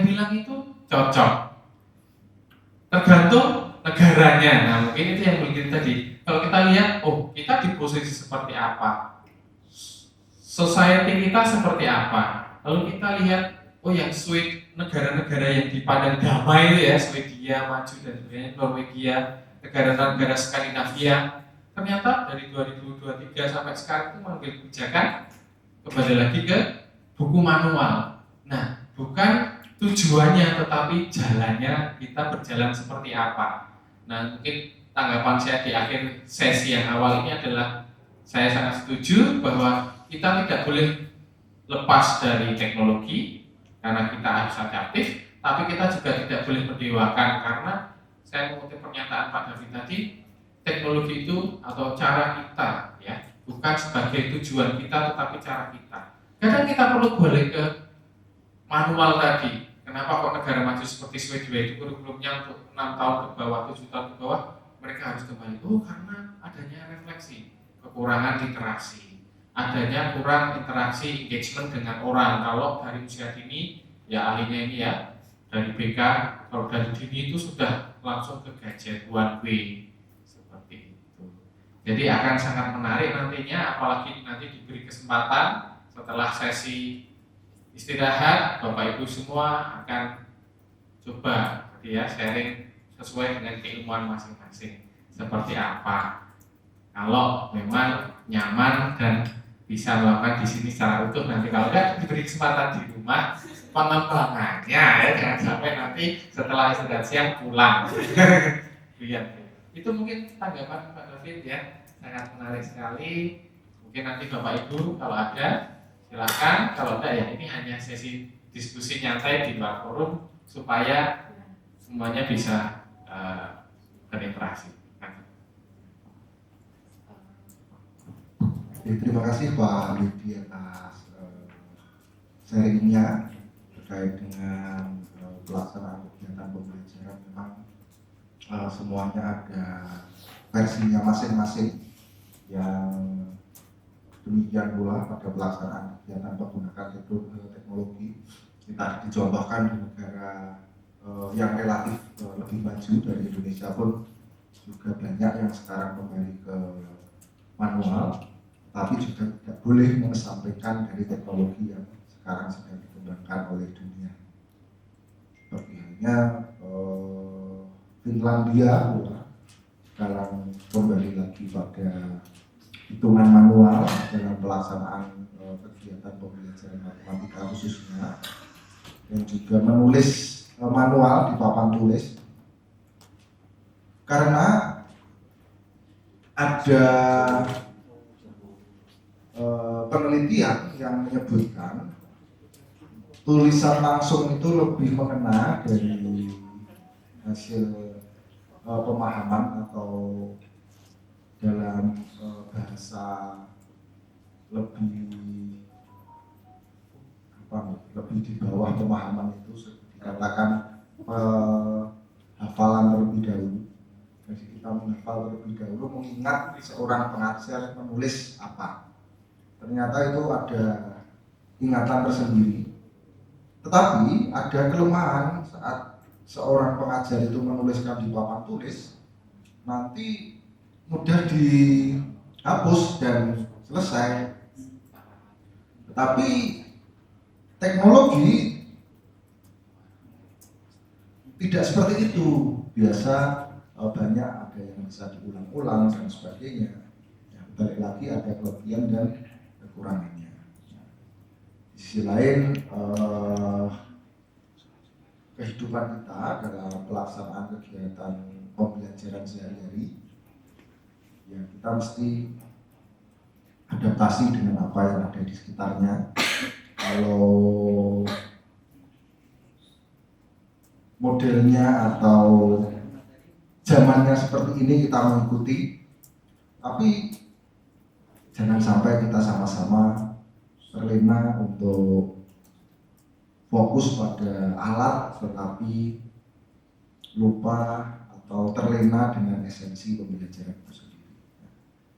bilang itu cocok. Tergantung negaranya. Nah, mungkin itu yang mungkin tadi. Kalau kita lihat, oh kita di posisi seperti apa, society kita seperti apa. Lalu kita lihat, oh yang sweet, negara-negara yang dipandang damai itu ya, Swedia, maju dan sebagainya, Norwegia, negara-negara Skandinavia. Ternyata dari 2023 sampai sekarang itu mengambil kebijakan kembali lagi ke buku manual. Nah, bukan tujuannya tetapi jalannya kita berjalan seperti apa. Nah, mungkin tanggapan saya di akhir sesi yang awal ini adalah saya sangat setuju bahwa kita tidak boleh lepas dari teknologi karena kita harus adaptif, tapi kita juga tidak boleh mendewakan karena saya mengutip pernyataan Pak David tadi, teknologi itu atau cara kita ya, bukan sebagai tujuan kita tetapi cara kita. Kadang kita perlu balik ke manual tadi. Kenapa kok negara maju seperti Swedia itu kurikulumnya untuk 6 tahun ke bawah, 7 tahun ke bawah mereka harus kembali? Oh, karena adanya refleksi, kekurangan literasi, adanya kurang interaksi engagement dengan orang. Kalau dari usia dini, ya ahlinya ini ya, dari BK, kalau dari dini itu sudah langsung ke gadget one way seperti itu. Jadi akan sangat menarik nantinya, apalagi nanti diberi kesempatan setelah sesi istirahat, Bapak Ibu semua akan coba ya sharing sesuai dengan keilmuan masing-masing seperti apa. Kalau memang nyaman dan bisa melakukan di sini secara utuh, nanti kalau enggak diberi kesempatan di rumah pengembangannya ya, jangan sampai nanti setelah istirahat siang pulang. Lihat. Itu mungkin tanggapan Pak David ya, sangat menarik sekali. Mungkin nanti Bapak Ibu kalau ada silakan, kalau enggak ya ini hanya sesi diskusi nyantai di luar forum supaya semuanya bisa berinteraksi. Terima kasih Pak Lidi atas sharingnya terkait dengan pelaksanaan kegiatan pembelajaran. Memang semuanya ada versinya masing-masing. Yang demikian pula pada pelaksanaan kegiatan menggunakan teknologi, kita dicontohkan di negara yang relatif lebih maju dari Indonesia pun juga banyak yang sekarang kembali ke manual, tapi juga tidak boleh mengesampingkan dari teknologi yang sekarang sedang dikembangkan oleh dunia. Seperti halnya Finlandia sekarang kembali lagi pada hitungan manual dalam pelaksanaan kegiatan pembelajaran matematika khususnya, dan juga menulis manual di papan tulis, karena ada penelitian yang menyebutkan tulisan langsung itu lebih mengena dari hasil pemahaman atau dalam bahasa lebih di bawah pemahaman itu dikatakan hafalan terlebih dahulu. Jadi kita menghafal terlebih dahulu, mengingat seorang pengajar menulis apa. Ternyata itu ada ingatan tersendiri. Tetapi ada kelemahan saat seorang pengajar itu menuliskan di papan tulis, nanti mudah dihapus dan selesai. Tetapi teknologi tidak seperti itu. Biasa banyak ada yang bisa diulang-ulang dan sebagainya. Ya, balik lagi ada kelebihan dan kekurangannya. Di sisi lain, kehidupan kita dalam pelaksanaan kegiatan pembelajaran sehari-hari, ya kita mesti adaptasi dengan apa yang ada di sekitarnya. Kalau modelnya atau zamannya seperti ini kita mengikuti, tapi jangan sampai kita sama-sama terlena untuk fokus pada alat tetapi lupa atau terlena dengan esensi pembelajaran itu sendiri.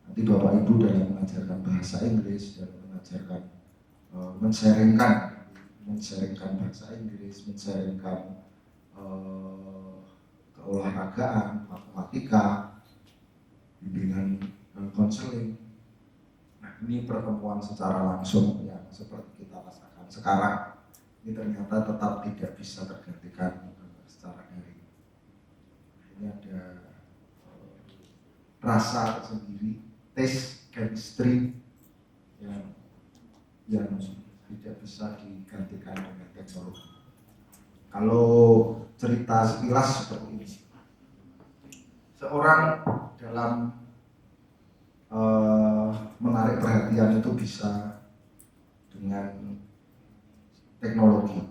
Nanti Bapak Ibu dalam mengajarkan bahasa Inggris, dalam mengajarkan men-sharingkan men-sharingkan bahasa Inggris, men-sharingkan keolahragaan, matematika, bimbingan konseling. Nah, ini pertemuan secara langsung yang seperti kita rasakan sekarang ini ternyata tetap tidak bisa tergantikan secara daring. Ini ada rasa tersendiri, taste, chemistry yang tidak bisa digantikan dengan teknologi. Kalau cerita sekilas seperti ini, seorang dalam menarik perhatian itu bisa dengan teknologi.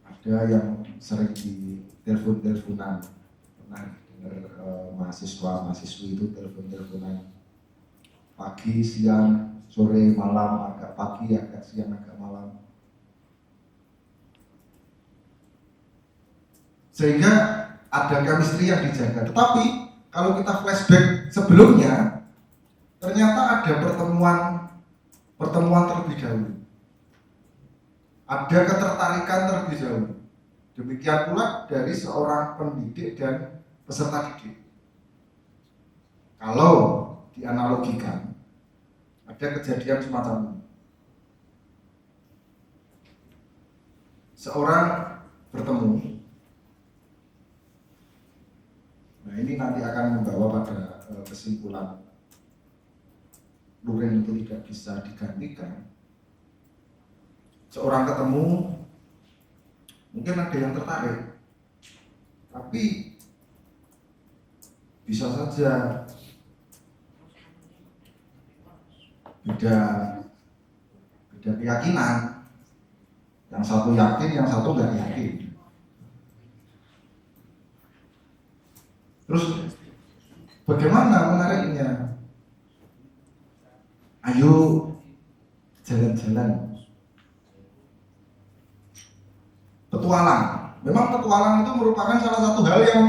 Ada yang sering di telepon-teleponan, pernah dengar mahasiswa-mahasiswi itu telepon-teleponan pagi, siang, sore, malam, agak pagi, agak siang, agak malam. Sehingga ada chemistry yang dijaga. Tetapi kalau kita flashback sebelumnya, ternyata ada pertemuan terlebih dahulu. Ada ketertarikan terlebih dahulu. Demikian pula dari seorang pendidik dan peserta didik. Kalau dianalogikan, ada kejadian semacam ini. Seorang bertemu. Nah, ini nanti akan membawa pada kesimpulan luring itu tidak bisa digantikan. Seorang ketemu, mungkin ada yang tertarik, tapi bisa saja beda keyakinan. Yang satu yakin, yang satu nggak yakin. Terus bagaimana menariknya? Ayo jalan-jalan. Petualang. Memang petualang itu merupakan salah satu hal yang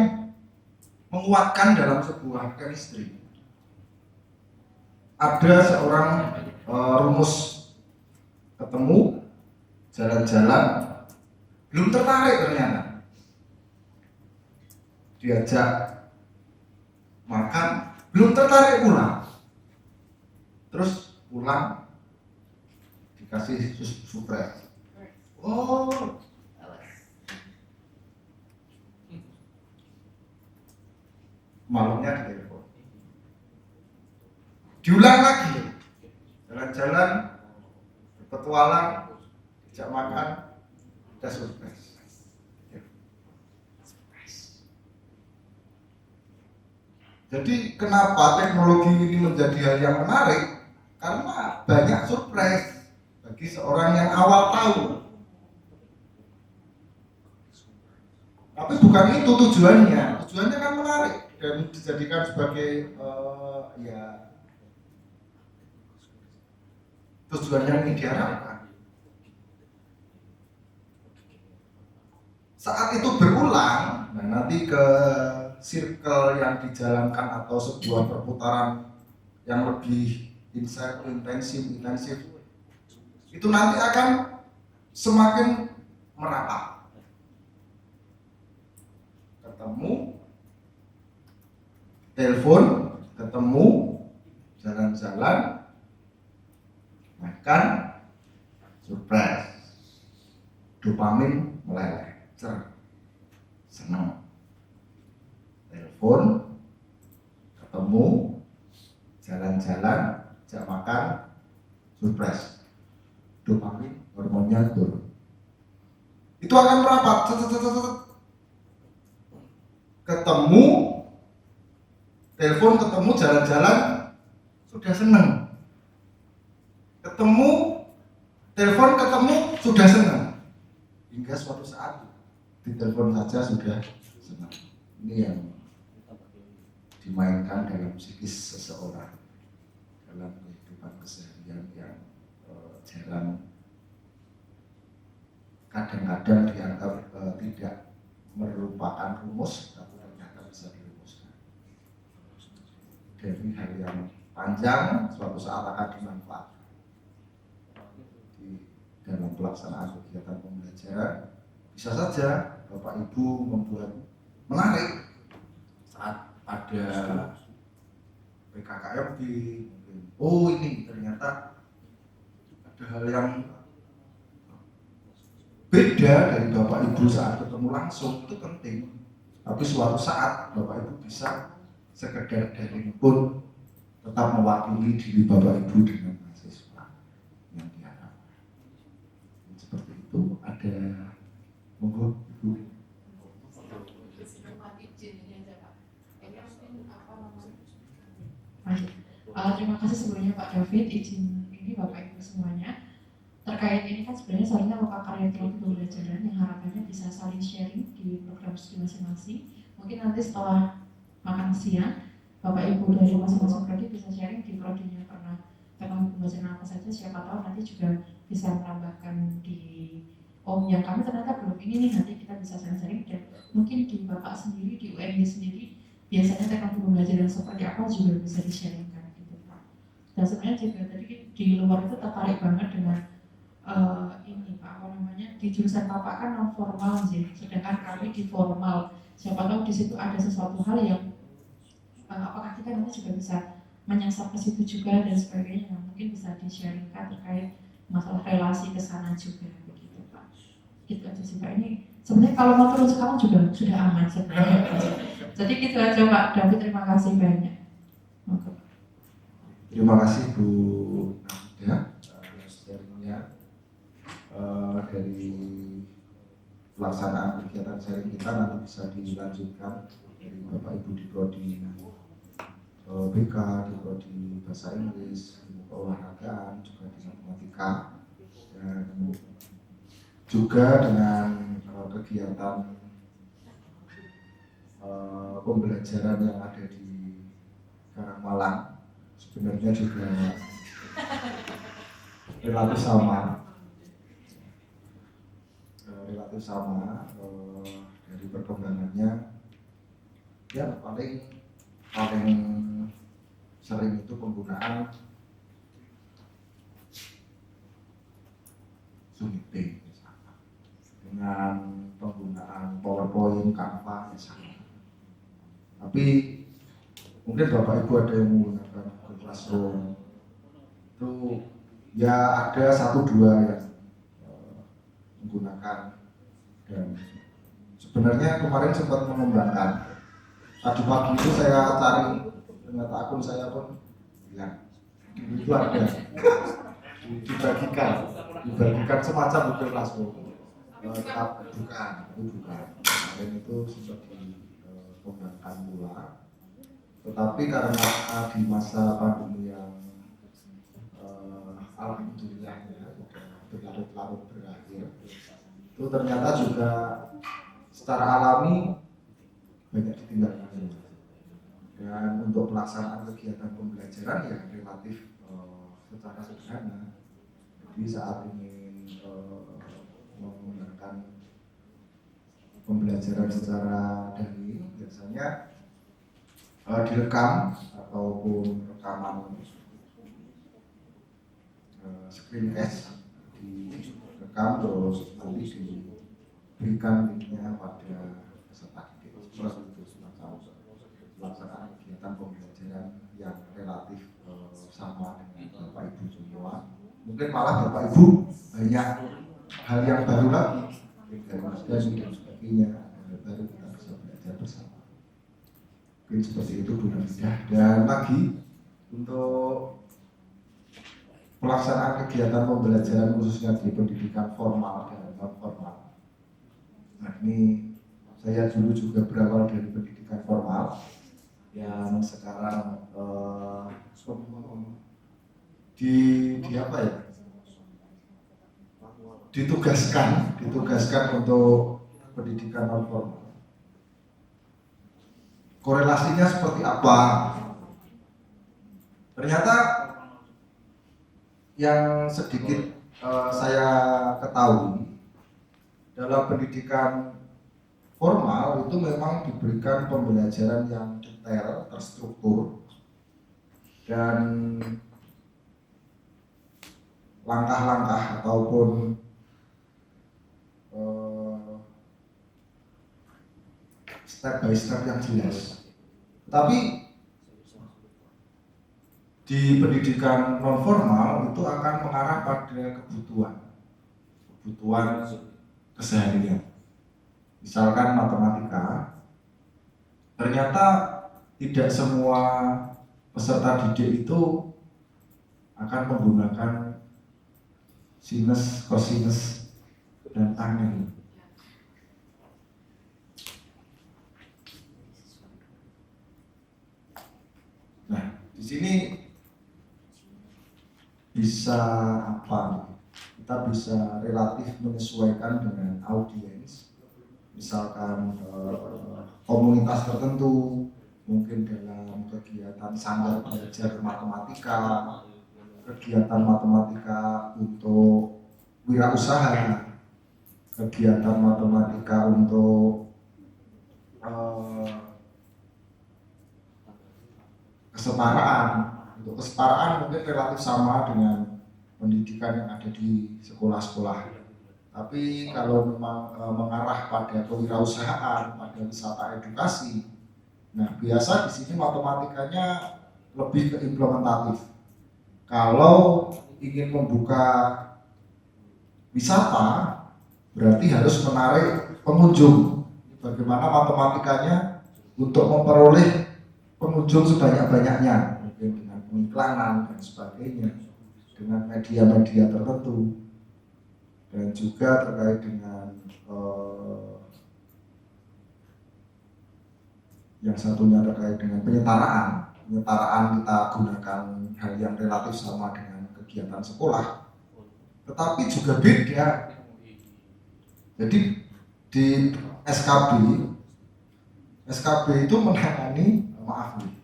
menguatkan dalam sebuah chemistry. Ada seorang rumus ketemu, jalan-jalan, belum tertarik ternyata. Diajak makan, belum tertarik pulang. Terus pulang dikasih surprise. Oh, malamnya di telepon. Diulang lagi, jalan-jalan, berpetualang, dijak makan, ada surprise. Jadi kenapa teknologi ini menjadi hal yang menarik? Karena banyak surprise bagi seorang yang awal tahu. Tapi bukan itu tujuannya. Tujuannya kan menarik dan dijadikan sebagai tujuan yang ingin diharapkan. Saat itu berulang, nah nanti ke circle yang dijalankan atau sebuah perputaran yang lebih intensif itu nanti akan semakin merapat. Ketemu, telepon, ketemu, jalan-jalan, makan, surprise, dopamin meleleh, senang. Telepon, ketemu, jalan-jalan, ajak makan, surprise, dopamin, hormonnya turun. Itu akan merapat, ketemu, telepon, ketemu, jalan-jalan, sudah senang. Ketemu, telepon, ketemu, sudah senang. Hingga suatu saat ditelepon saja sudah senang. Ini yang dimainkan dalam psikis seseorang dalam kehidupan keseharian yang jarang, kadang-kadang dianggap tidak merupakan rumus, tapi ternyata bisa dirumuskan. Dari hal yang panjang suatu saat akan dimanfaatkan. dalam pelaksanaan kegiatan pembelajaran. Bisa saja Bapak Ibu membuat menarik saat ada PKKMB, mungkin oh ini ternyata ada hal yang beda dari Bapak Ibu saat ketemu langsung, itu penting. Tapi suatu saat Bapak Ibu bisa sekedar daring pun tetap mewakili diri Bapak Ibu dengan mahasiswa yang diharapkan. Seperti itu. Ada monggo Ibu. Terima kasih sebelumnya Pak David, izin ini Bapak Ibu semuanya. Terkait ini kan sebenarnya seharusnya lokal karya teologi pembelajaran yang harapannya bisa saling sharing di program studi masing-masing. Mungkin nanti setelah makan siang, Bapak Ibu dari masing-masing prodi bisa sharing di prodinya pernah teknologi pembelajaran apa saja, siapa tahu nanti juga bisa menambahkan di yang kami ternyata belum ini nih, nanti kita bisa sharing dan mungkin di Bapak sendiri, di UNY sendiri biasanya teknologi pembelajaran seperti apa juga bisa di-sharingkan gitu Pak. Dan sebenarnya juga tadi di luar itu tertarik banget dengan ini Pak, apa namanya, di jurusan Bapak kan non formal sih, sedangkan kami di formal. Siapa tahu di situ ada sesuatu hal yang apakah kita nanti juga bisa menyasar ke situ juga dan sebagainya, mungkin bisa di-sharingkan terkait masalah relasi ke sana juga begitu Pak. Gitu aja sih Pak. Ini sebenarnya kalau mau turun sekarang juga sudah aman sebenarnya. Jadi gitu aja Pak David, terima kasih banyak. Terima kasih Bu Nanda sharingnya. Dari pelaksanaan kegiatan sharing kita nanti bisa dilanjutkan dari Bapak Ibu di prodi BK, di prodi bahasa Inggris, di keolahragaan, juga di matematika, dan juga dengan kegiatan pembelajaran yang ada di Karangmalang sebenarnya juga relatif sama dari perkembangannya. Ya paling sering itu penggunaan Zoom meeting misalkan, dengan penggunaan PowerPoint, Canva misalnya. Tapi mungkin Bapak Ibu ada yang menggunakan Google Classroom, itu ya ada 1-2 yang menggunakan. Dan sebenarnya kemarin sempat mengembangkan. Tadi pagi itu saya cari, ternyata akun saya pun hilang. Itu ada dibagikan semacam Google Classroom. Bukan. Kemarin itu sempat dikembangkan pula. Tetapi karena di masa pandemi yang alhamdulillahnya berlarut-larut berakhir, itu ternyata juga secara alami banyak ditinggalkan. Dan untuk pelaksanaan kegiatan pembelajaran ya relatif secara sederhana. Jadi saat ingin menggunakan pembelajaran secara daring, biasanya direkam ataupun rekaman screencast direkam, terus nanti diberikan linknya pada peserta didik. Seperti itu semacam pelaksanaan kegiatan pembelajaran yang relatif sama dengan Bapak Ibu semua. Mungkin malah Bapak Ibu banyak hal yang baru lagi dari Mas Dani dan sebagainya, baru kita bisa belajar bersama. Mungkin seperti itu Bu Nanda. Dan lagi untuk pelaksanaan kegiatan pembelajaran khususnya di pendidikan formal dan non formal. Nah ini saya dulu juga berawal dari pendidikan formal yang sekarang di apa ya? Ditugaskan untuk pendidikan non formal. Korelasinya seperti apa? Ternyata yang sedikit saya ketahui dalam pendidikan formal itu memang diberikan pembelajaran yang detail, terstruktur, dan langkah-langkah ataupun eh, step by step yang jelas. Tapi di pendidikan non formal itu akan mengarah pada kebutuhan keseharian. Misalkan matematika, ternyata tidak semua peserta didik itu akan menggunakan sinus, kosinus, dan tangent. Nah, di sini bisa apa? Kita bisa relatif menyesuaikan dengan audiens. Misalkan komunitas tertentu, mungkin dalam kegiatan sanggar belajar matematika, kegiatan matematika untuk wirausaha, kegiatan matematika untuk kesetaraan. Untuk kesetaraan mungkin relatif sama dengan pendidikan yang ada di sekolah-sekolah. Tapi kalau memang mengarah pada kewirausahaan, pada wisata edukasi, nah biasa di sini matematikanya lebih ke implementatif. Kalau ingin membuka wisata, berarti harus menarik pengunjung. Bagaimana matematikanya untuk memperoleh pengunjung sebanyak-banyaknya, mungkin dengan pengiklanan dan sebagainya, dengan media-media tertentu. Dan juga terkait dengan yang satunya terkait dengan penyetaraan kita gunakan hal yang relatif sama dengan kegiatan sekolah, tetapi juga beda. Jadi di SKB itu menangani, maaf nih,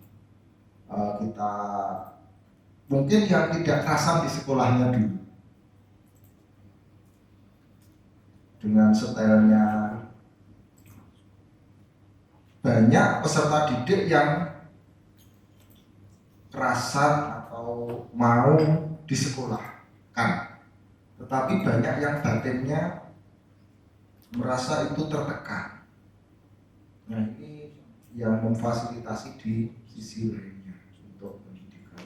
kita mungkin yang tidak kerasan di sekolahnya dulu, dengan stylenya banyak peserta didik yang kerasan atau mau disekolahkan, tetapi banyak yang batinnya merasa itu tertekan. Nah, ini yang memfasilitasi di sisi lainnya untuk pendidikan,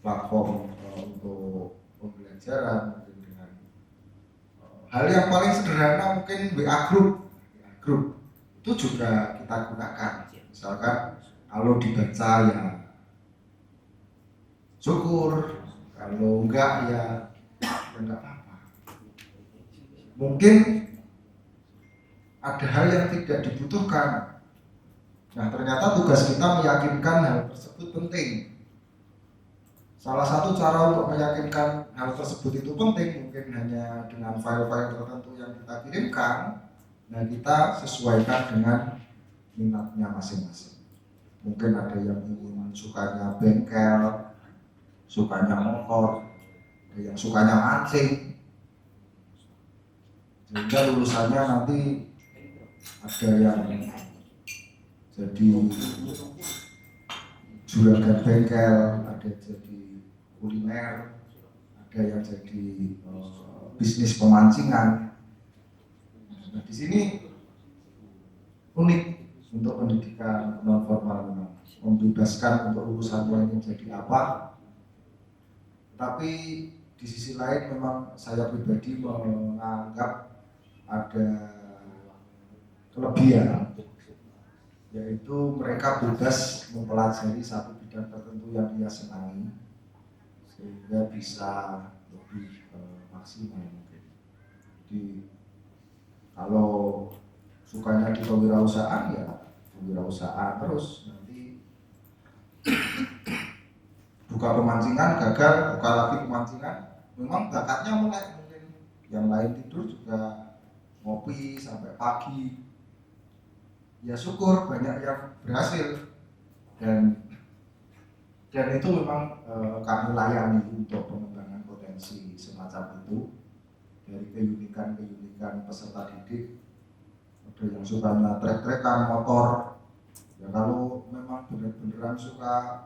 platform untuk pembelajaran, mungkin dengan hal yang paling sederhana, mungkin WA group itu juga kita gunakan. Misalkan kalau dibaca ya syukur, kalau enggak ya enggak apa-apa. Mungkin ada hal yang tidak dibutuhkan. Nah, ternyata tugas kita meyakinkan hal tersebut penting. Salah satu cara untuk meyakinkan hal tersebut itu penting mungkin hanya dengan file-file tertentu yang kita kirimkan. Nah, kita sesuaikan dengan minatnya masing-masing. Mungkin ada yang ingin sukanya bengkel, sukanya motor, ada yang sukanya mancing, sehingga lulusannya nanti ada yang jadi juragan bengkel, ada jadi kuliner, ada yang jadi bisnis pemancingan. Nah, di sini unik untuk pendidikan non formal, memang membebaskan untuk lulusannya ingin jadi apa. Tapi di sisi lain memang saya pribadi menganggap ada kelebihan, yaitu mereka bebas mempelajari satu bidang tertentu yang dia senangi, sehingga bisa lebih maksimal mungkin. Jadi kalau sukanya di kewirausahaan ya kewirausahaan terus, nanti buka pemancingan gagal, buka lagi pemancingan, memang bakatnya mulai, mungkin yang lain tidur juga ngopi sampai pagi, ya syukur banyak yang berhasil, dan itu memang kami layani untuk pengembangan potensi semacam itu dari keunikan peserta didik. Ada yang sukanya trek-trekan motor, ya kalau memang benar-beneran suka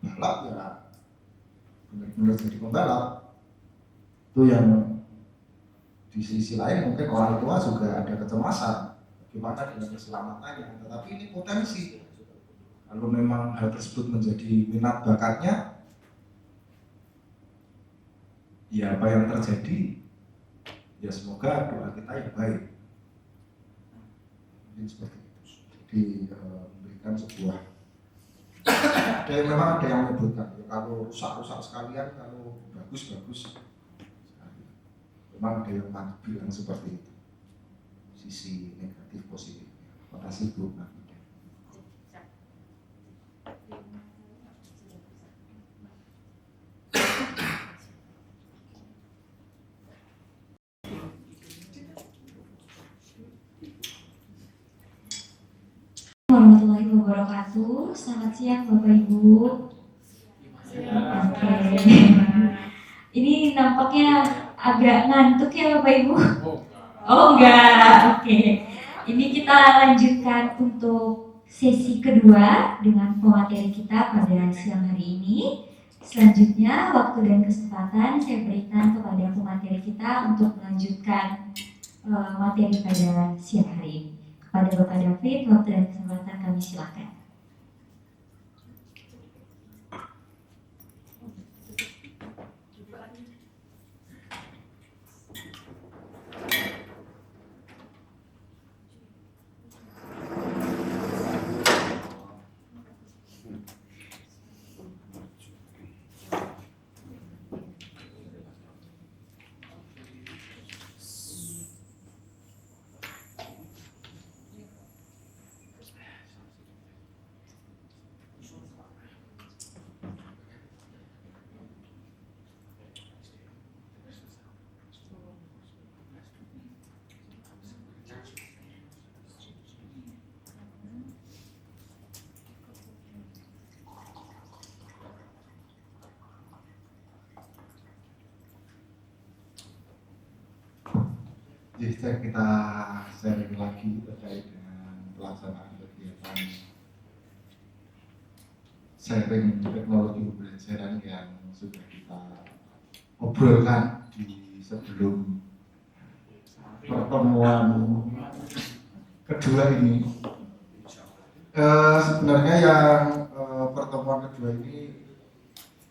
balap ya benar-benar jadi pembalap, itu yang di sisi lain mungkin orang tua juga ada kecemasan bagaimana dengan keselamatannya. Tetapi ini potensi, kalau memang hal tersebut menjadi minat bakatnya, ya apa yang terjadi, ya semoga doa kita yang baik. Mungkin seperti itu. Jadi memberikan sebuah memang ada yang menyebutkan ya, kalau rusak-rusak sekalian, kalau bagus-bagus sekalian. Memang ada yang bilang seperti itu, sisi negatif positifnya. Terima kasih Bu. Warahmatullahi wabarakatuh. Selamat siang Bapak Ibu. Oke. Ini nampaknya agak ngantuk ya Bapak Ibu. Oh enggak. Oke. Ini kita lanjutkan untuk sesi kedua dengan pemateri kita pada siang hari ini. Selanjutnya waktu dan kesempatan saya berikan kepada pemateri kita untuk melanjutkan materi pada siang hari ini. Pada Bapak David, waktu dan kesempatan kami silakan. Jadi kita sharing lagi terkait dengan pelaksanaan kegiatan sharing teknologi pembelajaran yang sudah kita obrolkan di sebelum pertemuan kedua ini. Sebenarnya yang pertemuan kedua ini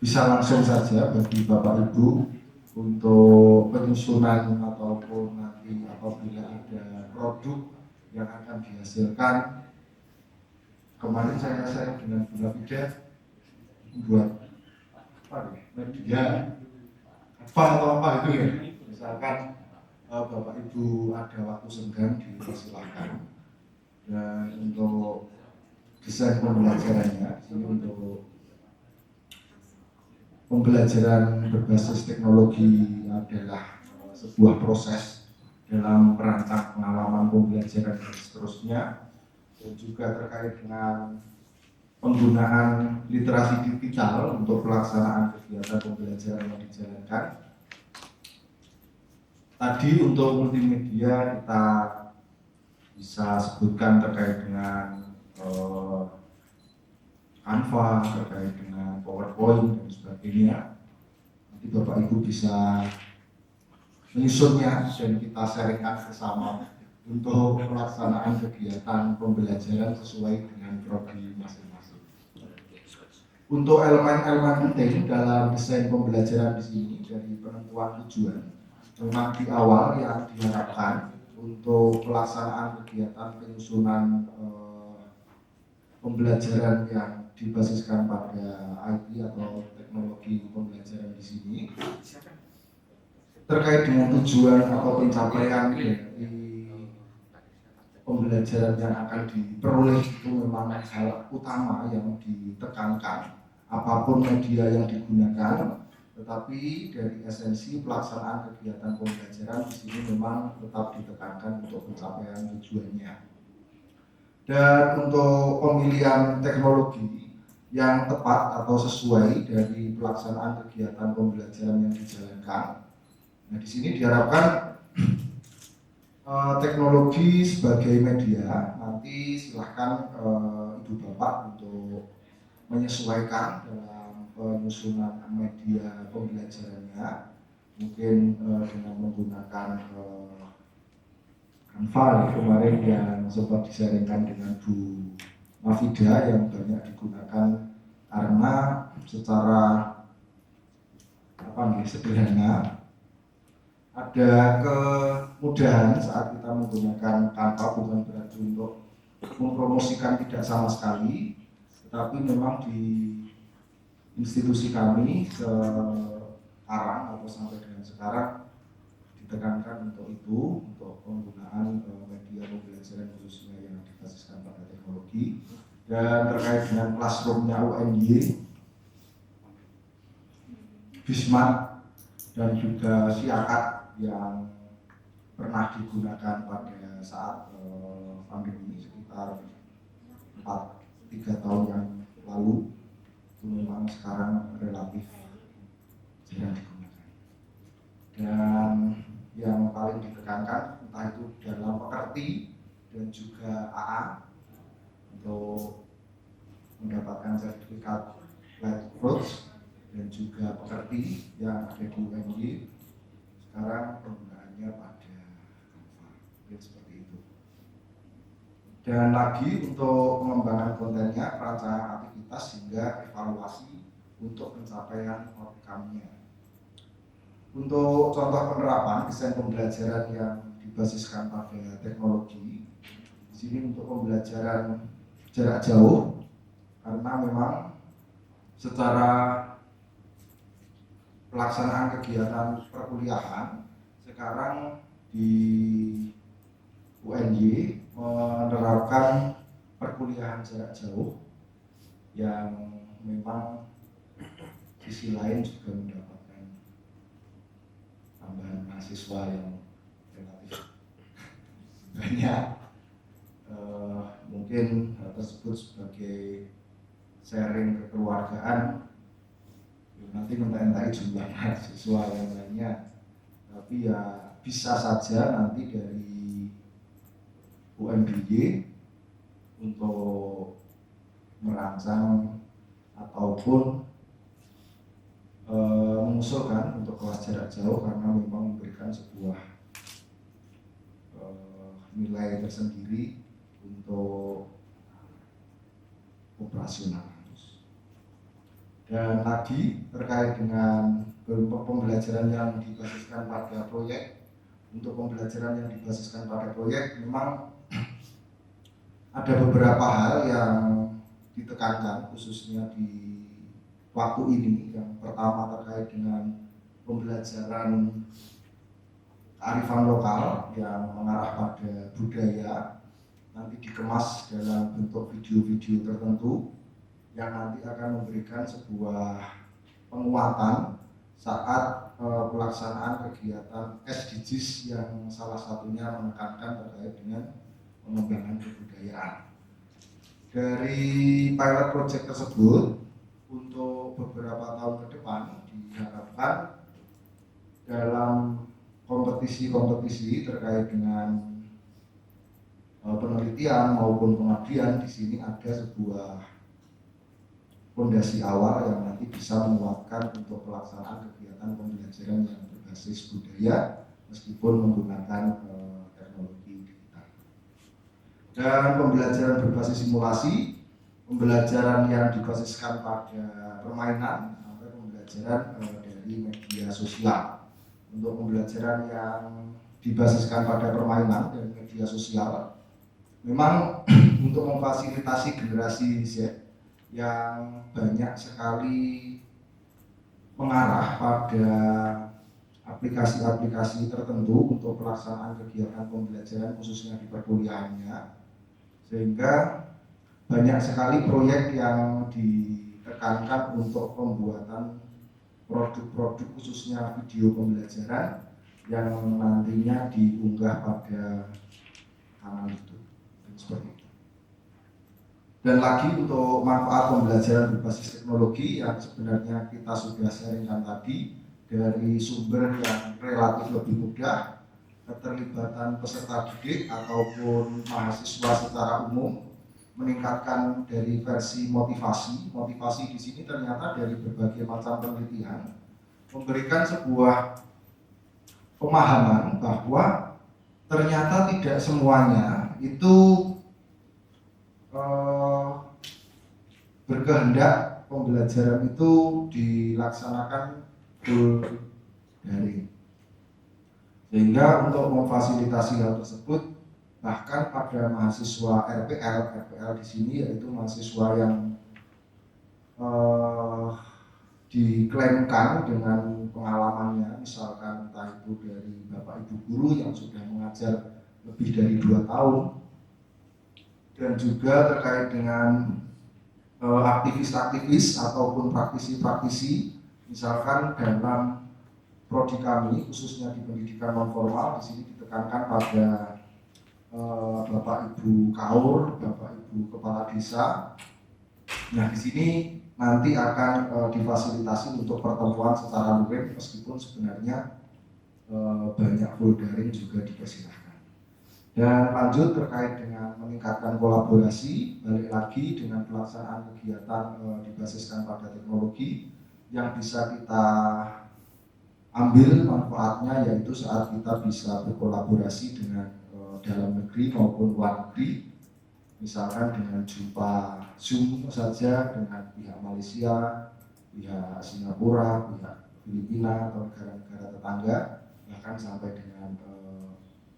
bisa langsung saja bagi Bapak Ibu untuk penyusunan ataupun nanti apabila ada produk yang akan dihasilkan. Kemarin saya share dengan Bu Nafida buat media apa itu ya, misalkan Bapak Ibu ada waktu senggang dipersilakan, dan untuk desain pembelajarannya ini untuk pembelajaran berbasis teknologi adalah sebuah proses dalam merancang pengalaman pembelajaran dan seterusnya, dan juga terkait dengan penggunaan literasi digital untuk pelaksanaan kegiatan pembelajaran yang dijalankan. Tadi untuk multimedia kita bisa sebutkan terkait dengan Canva, terkait dengan PowerPoint dan sebagainya. Nanti Bapak Ibu bisa menyusunnya dan kita sharingkan bersama untuk pelaksanaan kegiatan pembelajaran sesuai dengan prodi masing-masing. Untuk elemen-elemen penting dalam desain pembelajaran di sini dari penentuan tujuan, memang di awal yang diharapkan untuk pelaksanaan kegiatan penyusunan pembelajaran yang dibasiskan pada IT atau teknologi pembelajaran di sini terkait dengan tujuan atau pencapaian dari pembelajaran yang akan diperoleh itu memang hal utama yang ditekankan apapun media yang digunakan, tetapi dari esensi pelaksanaan kegiatan pembelajaran di sini memang tetap ditekankan untuk pencapaian tujuannya. Dan untuk pemilihan teknologi yang tepat atau sesuai dari pelaksanaan kegiatan pembelajaran yang dijalankan. Nah, di sini diharapkan teknologi sebagai media, nanti silahkan Ibu Bapak untuk menyesuaikan dalam penyusunan media pembelajarannya, mungkin dengan menggunakan Canva kemarin yang sempat disaringkan dengan Bu Mafida yang banyak digunakan karena secara sederhana ada kemudahan saat kita menggunakan Canva, bukan berarti untuk mempromosikan tidak sama sekali, tetapi memang di institusi kami sekarang atau sampai dengan sekarang ditekankan untuk itu, untuk penggunaan media pembelajaran khususnya yang dibasiskan pada teknologi. Dan terkait dengan classroomnya UNY, Bismat dan juga Siakat yang pernah digunakan pada saat pandemi sekitar 3 tahun yang lalu, itu memang sekarang relatif jarang digunakan. Dan yang paling ditekankan entah itu dalam pekerti dan juga AA untuk mendapatkan sertifikat Light Approach dan juga pekerti yang ada di UNY sekarang penggunaannya pada Canva, seperti itu. Dan lagi untuk pengembangan kontennya, perancangan aktivitas hingga evaluasi untuk pencapaian outcome-nya. Untuk contoh penerapan desain pembelajaran yang dibasiskan pada teknologi, di sini untuk pembelajaran jarak jauh, karena memang secara pelaksanaan kegiatan perkuliahan sekarang di UNY menerapkan perkuliahan jarak jauh yang memang sisi lain juga mendapatkan tambahan mahasiswa yang relatif banyak. Mungkin hal tersebut sebagai sharing kekeluargaan, nanti mentai jumlah mahasiswa yang lainnya, tapi ya bisa saja nanti dari UMBY untuk merancang ataupun mengusulkan untuk kelas jarak jauh karena memang memberikan sebuah nilai tersendiri untuk operasional. Dan lagi terkait dengan pembelajaran yang dibasiskan pada proyek, untuk pembelajaran yang dibasiskan pada proyek memang ada beberapa hal yang ditekankan khususnya di waktu ini. Yang pertama terkait dengan pembelajaran kearifan lokal yang mengarah pada budaya, nanti dikemas dalam bentuk video-video tertentu yang nanti akan memberikan sebuah penguatan saat pelaksanaan kegiatan SDGs yang salah satunya menekankan terkait dengan pengembangan kebudayaan. Dari pilot project tersebut untuk beberapa tahun ke depan diharapkan dalam kompetisi-kompetisi terkait dengan penelitian maupun pengabdian, di sini ada sebuah fondasi awal yang nanti bisa menguatkan untuk pelaksanaan kegiatan pembelajaran yang berbasis budaya meskipun menggunakan teknologi digital. Dan pembelajaran berbasis simulasi, pembelajaran yang dibasiskan pada permainan, sampai pembelajaran dari media sosial. Untuk pembelajaran yang dibasiskan pada permainan dan media sosial, memang untuk memfasilitasi generasi Z yang banyak sekali mengarah pada aplikasi-aplikasi tertentu untuk pelaksanaan kegiatan pembelajaran khususnya di perkuliahannya, sehingga banyak sekali proyek yang ditekankan untuk pembuatan produk-produk khususnya video pembelajaran yang nantinya diunggah pada kanal YouTube seperti itu. Dan lagi untuk manfaat pembelajaran berbasis teknologi yang sebenarnya kita sudah sharingkan tadi, dari sumber yang relatif lebih mudah, keterlibatan peserta didik ataupun mahasiswa secara umum, meningkatkan dari versi motivasi. Motivasi di sini ternyata dari berbagai macam penelitian memberikan sebuah pemahaman bahwa ternyata tidak semuanya itu berkehendak pembelajaran itu dilaksanakan full daring. Sehingga untuk memfasilitasi hal tersebut, bahkan pada mahasiswa RPL di sini yaitu mahasiswa yang diklaimkan dengan pengalamannya, misalkan entah itu dari bapak ibu guru yang sudah mengajar lebih dari 2 tahun, dan juga terkait dengan aktivis-aktivis ataupun praktisi-praktisi, misalkan dalam prodi kami khususnya di pendidikan non formal, di sini ditekankan pada Bapak Ibu Kaur, Bapak Ibu Kepala Desa. Nah, di sini nanti akan difasilitasi untuk pertemuan secara luring, meskipun sebenarnya banyak full daring juga dipersilahkan. Dan lanjut terkait dengan meningkatkan kolaborasi, balik lagi dengan pelaksanaan kegiatan dibasiskan pada teknologi yang bisa kita ambil manfaatnya, yaitu saat kita bisa berkolaborasi dengan dalam negeri maupun luar negeri, misalkan dengan jumpa Zoom saja dengan pihak Malaysia, pihak Singapura, pihak Filipina atau negara-negara tetangga, bahkan sampai dengan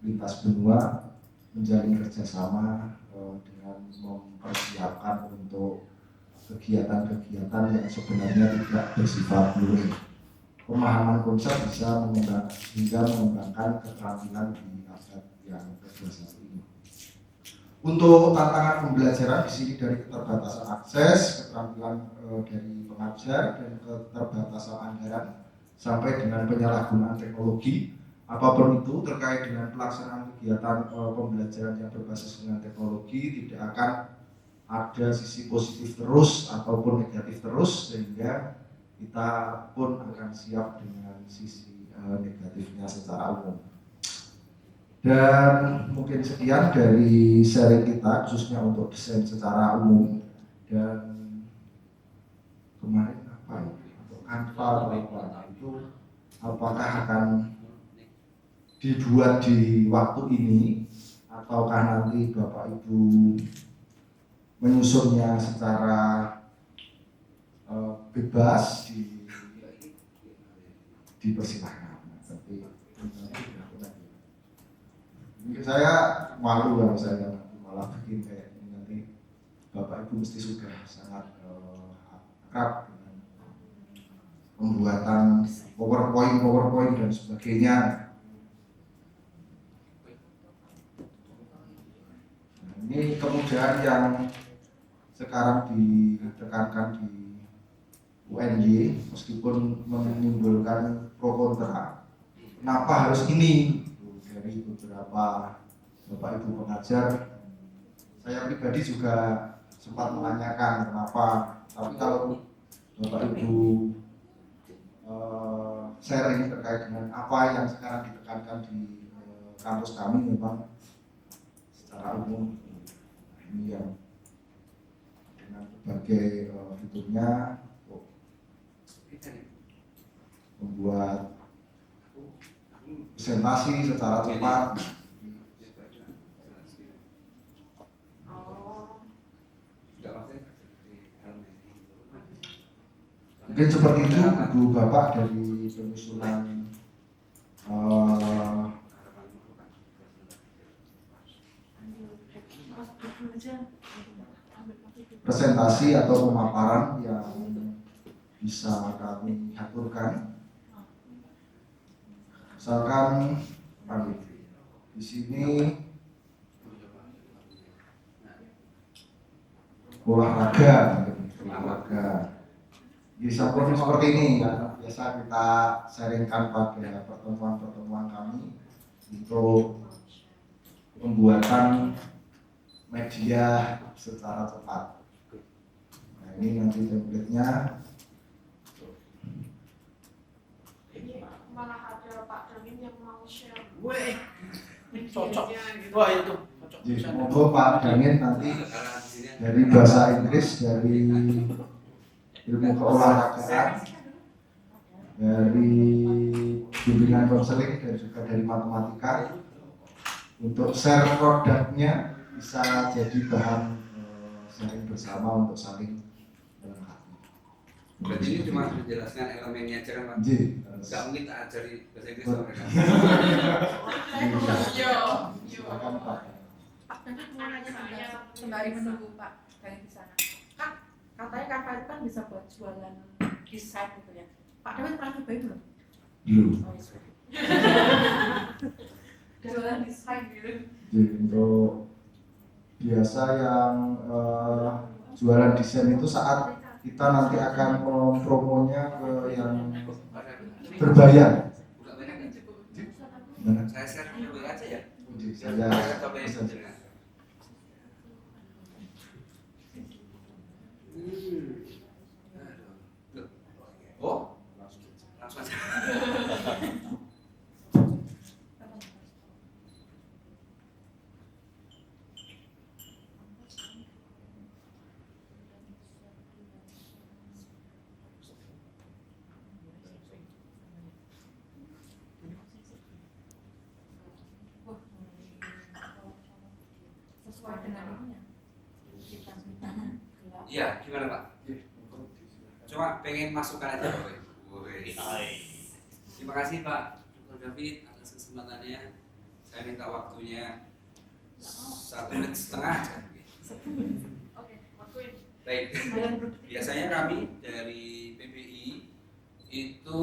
lintas benua, menjalin kerjasama dengan mempersiapkan untuk kegiatan-kegiatan yang sebenarnya tidak bersifat luring. Pemahaman konsep bisa mengembangkan keterampilan di abad yang ke-21 ini. Untuk tantangan pembelajaran di sini dari keterbatasan akses, keterampilan dari pengajar, dan keterbatasan anggaran sampai dengan penyalahgunaan teknologi. Apapun itu terkait dengan pelaksanaan kegiatan pembelajaran yang berbasis dengan teknologi tidak akan ada sisi positif terus ataupun negatif terus, sehingga kita pun akan siap dengan sisi negatifnya secara umum. Dan mungkin sekian dari sharing kita khususnya untuk desain secara umum. Dan kemarin apa ya, untuk Canva atau apa itu, apakah akan dibuat di waktu ini ataukah nanti Bapak Ibu menyusunnya secara bebas, dipersilahkan. Tapi mungkin saya malu kalau saya malah bikin kayak ini, nanti Bapak Ibu mesti sudah sangat akrab dengan pembuatan PowerPoint dan sebagainya. Nah, ini kemudahan yang sekarang ditekankan di UNY, meskipun menimbulkan pro kontra, kenapa harus ini? Dari beberapa Bapak Ibu pengajar, saya pribadi juga sempat menanyakan kenapa. Tapi kalau Bapak Ibu sharing terkait dengan apa yang sekarang ditekankan di kampus kami, memang secara umum ini yang dengan berbagai fiturnya membuat presentasi secara cepat. Mungkin seperti itu Ibu Bapak dari penyusunan presentasi atau pemaparan yang bisa kami aturkan. Misalkan di sini olahraga. Di seperti ini kan biasa kita sharingkan pada pertemuan-pertemuan kami untuk pembuatan media secara cepat. Nah, ini nanti template-nya. Malah ada Pak Damin yang mau share. Cocok. Wah itu cocok. Jadi, Pak Damin nanti dari bahasa Inggris, dari ilmu keolahragaan, dari bimbingan konseling, dan juga dari matematika. Untuk share produknya bisa jadi bahan sharing bersama untuk saling melengkapi. Berarti ini cuma menjelaskan elemennya aja kan Pak? Jadi, Nggak mungkin tak ajari bahasa Inggris sama mereka. silakan Pak. Pak David mau nanya juga sembari menunggu Pak dari di sana. Kan katanya kakak itu kan bisa buat jualan desain gitu ya. Pak David pernah cobain belum? Belum. Oh, iya. Jualan desain gitu. Jadi untuk biasa yang jualan desain itu saat kita nanti akan mempromonya ke yang berbayar. Buka banyak kan? Gimana? Saya share di WA aja ya. Saya Coba ya. bisa. Aduh. Oh, langsung aja. Sesuai dengan ininya. Iya, gimana Pak? Cuma pengen masukkan aja Pak. Woi. Terima kasih Pak Dr. David atas kesempatannya. Saya minta waktunya 1,5 menit aja. Oke, waktuin. Baik. Biasanya kami dari PBI itu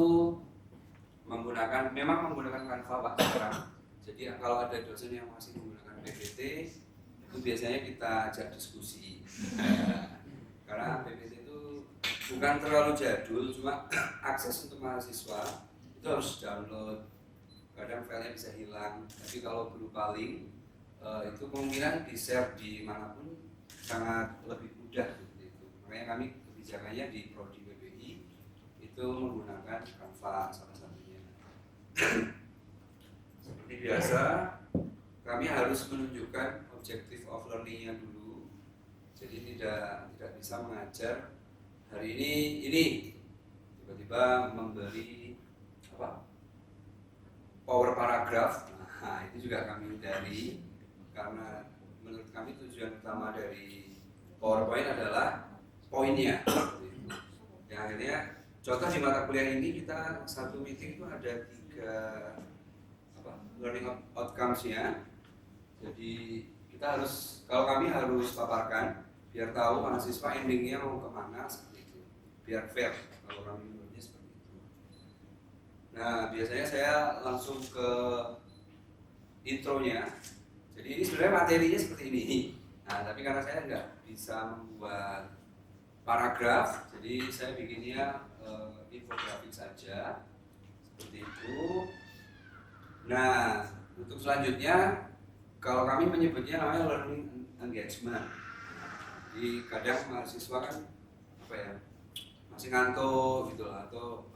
memang menggunakan Canva Pak sekarang. Jadi kalau ada dosen yang masih menggunakan PPT itu biasanya kita ajak diskusi. Karena PPT itu bukan terlalu jadul, cuma akses untuk mahasiswa itu harus download. Kadang filenya bisa hilang. Tapi kalau berupa link itu kemungkinan di-share di manapun sangat lebih mudah seperti itu. Makanya kami kebijakannya di Prodi PBI itu menggunakan Canva salah satunya. Seperti biasa, kami harus menunjukkan objective of learning-nya dulu. Jadi tidak bisa mengajar hari ini tiba-tiba memberi power paragraph. Nah, itu juga kami hindari karena menurut kami tujuan utama dari PowerPoint adalah poinnya. Yang akhirnya contoh di mata kuliah ini kita satu meeting itu ada 3 learning outcomes-nya. Jadi kita harus, kalau kami harus paparkan biar tahu mahasiswa endingnya mau kemana seperti itu, biar fair kalau kami menurutnya seperti itu. Nah biasanya saya langsung ke intronya. Jadi ini sebenarnya materinya seperti ini. Nah tapi karena saya nggak bisa membuat paragraf, jadi saya bikinnya infografik saja seperti itu. Nah untuk selanjutnya kalau kami menyebutnya namanya learning engagement. Jadi kadang mahasiswa kan masih ngantuk gitu lah, atau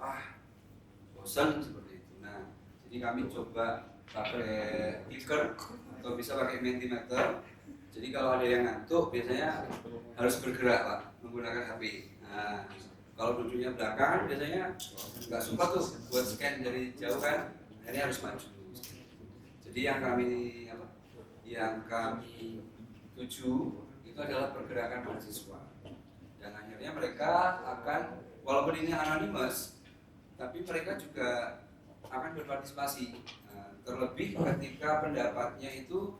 bosan seperti itu. Nah jadi kami coba pakai clicker atau bisa pakai Mentimeter. Jadi kalau ada yang ngantuk biasanya harus bergerak Pak, menggunakan HP. Nah kalau duduknya belakang biasanya nggak suka tuh buat scan dari jauh kan, ini harus maju. Jadi yang kami tuju itu adalah pergerakan mahasiswa, dan akhirnya mereka akan, walaupun ini anonymous, tapi mereka juga akan berpartisipasi. Terlebih ketika pendapatnya itu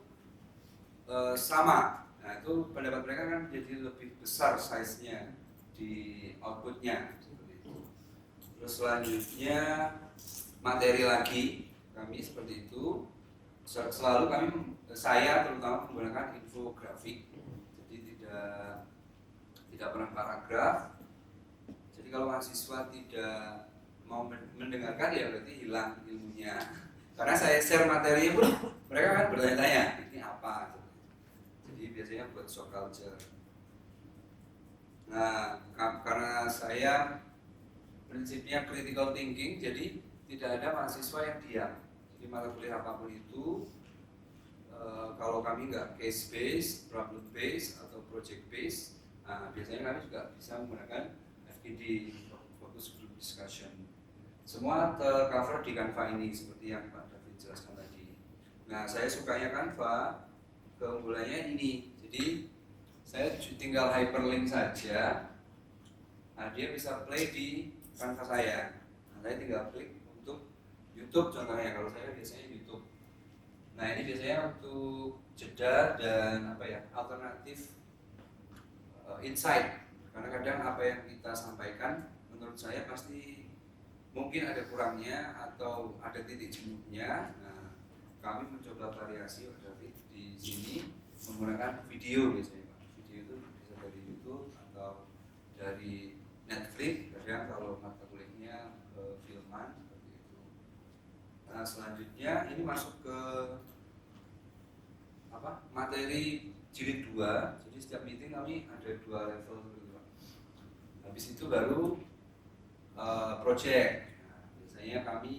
sama, nah itu pendapat mereka kan jadi lebih besar size-nya di outputnya seperti itu. Terus selanjutnya materi lagi kami seperti itu. Selalu saya terutama menggunakan infografik, jadi tidak pernah paragraf. Jadi kalau mahasiswa tidak mau mendengarkan ya berarti hilang ilmunya. Karena saya share materinya pun mereka kan bertanya-tanya ini apa. Jadi biasanya buat shock culture. Nah karena saya prinsipnya critical thinking, jadi tidak ada mahasiswa yang diam. Di mata kuliah apapun itu kalau kami nggak case based, problem based atau project based, nah, biasanya kami juga bisa menggunakan FGD, focus group discussion. Semua tercover di Canva ini seperti yang Pak David jelaskan tadi. Nah, saya sukanya Canva, keunggulannya ini. Jadi saya tinggal hyperlink saja, nah dia bisa play di Canva saya. Nah, saya tinggal klik untuk YouTube contohnya, kalau saya biasanya YouTube. Nah, ini biasanya untuk jeda dan alternatif insight. Karena kadang apa yang kita sampaikan menurut saya pasti mungkin ada kurangnya atau ada titik jenuhnya. Nah, kami mencoba variasi di sini menggunakan video biasanya, Pak. Video itu bisa dari YouTube atau dari Netflix. Kadang kalau mata kuliahnya filman seperti itu. Nah, selanjutnya ini masuk ke materi jilid 2. Jadi setiap meeting kami ada 2 level seperti itu, Pak. Habis itu baru project. Nah, biasanya kami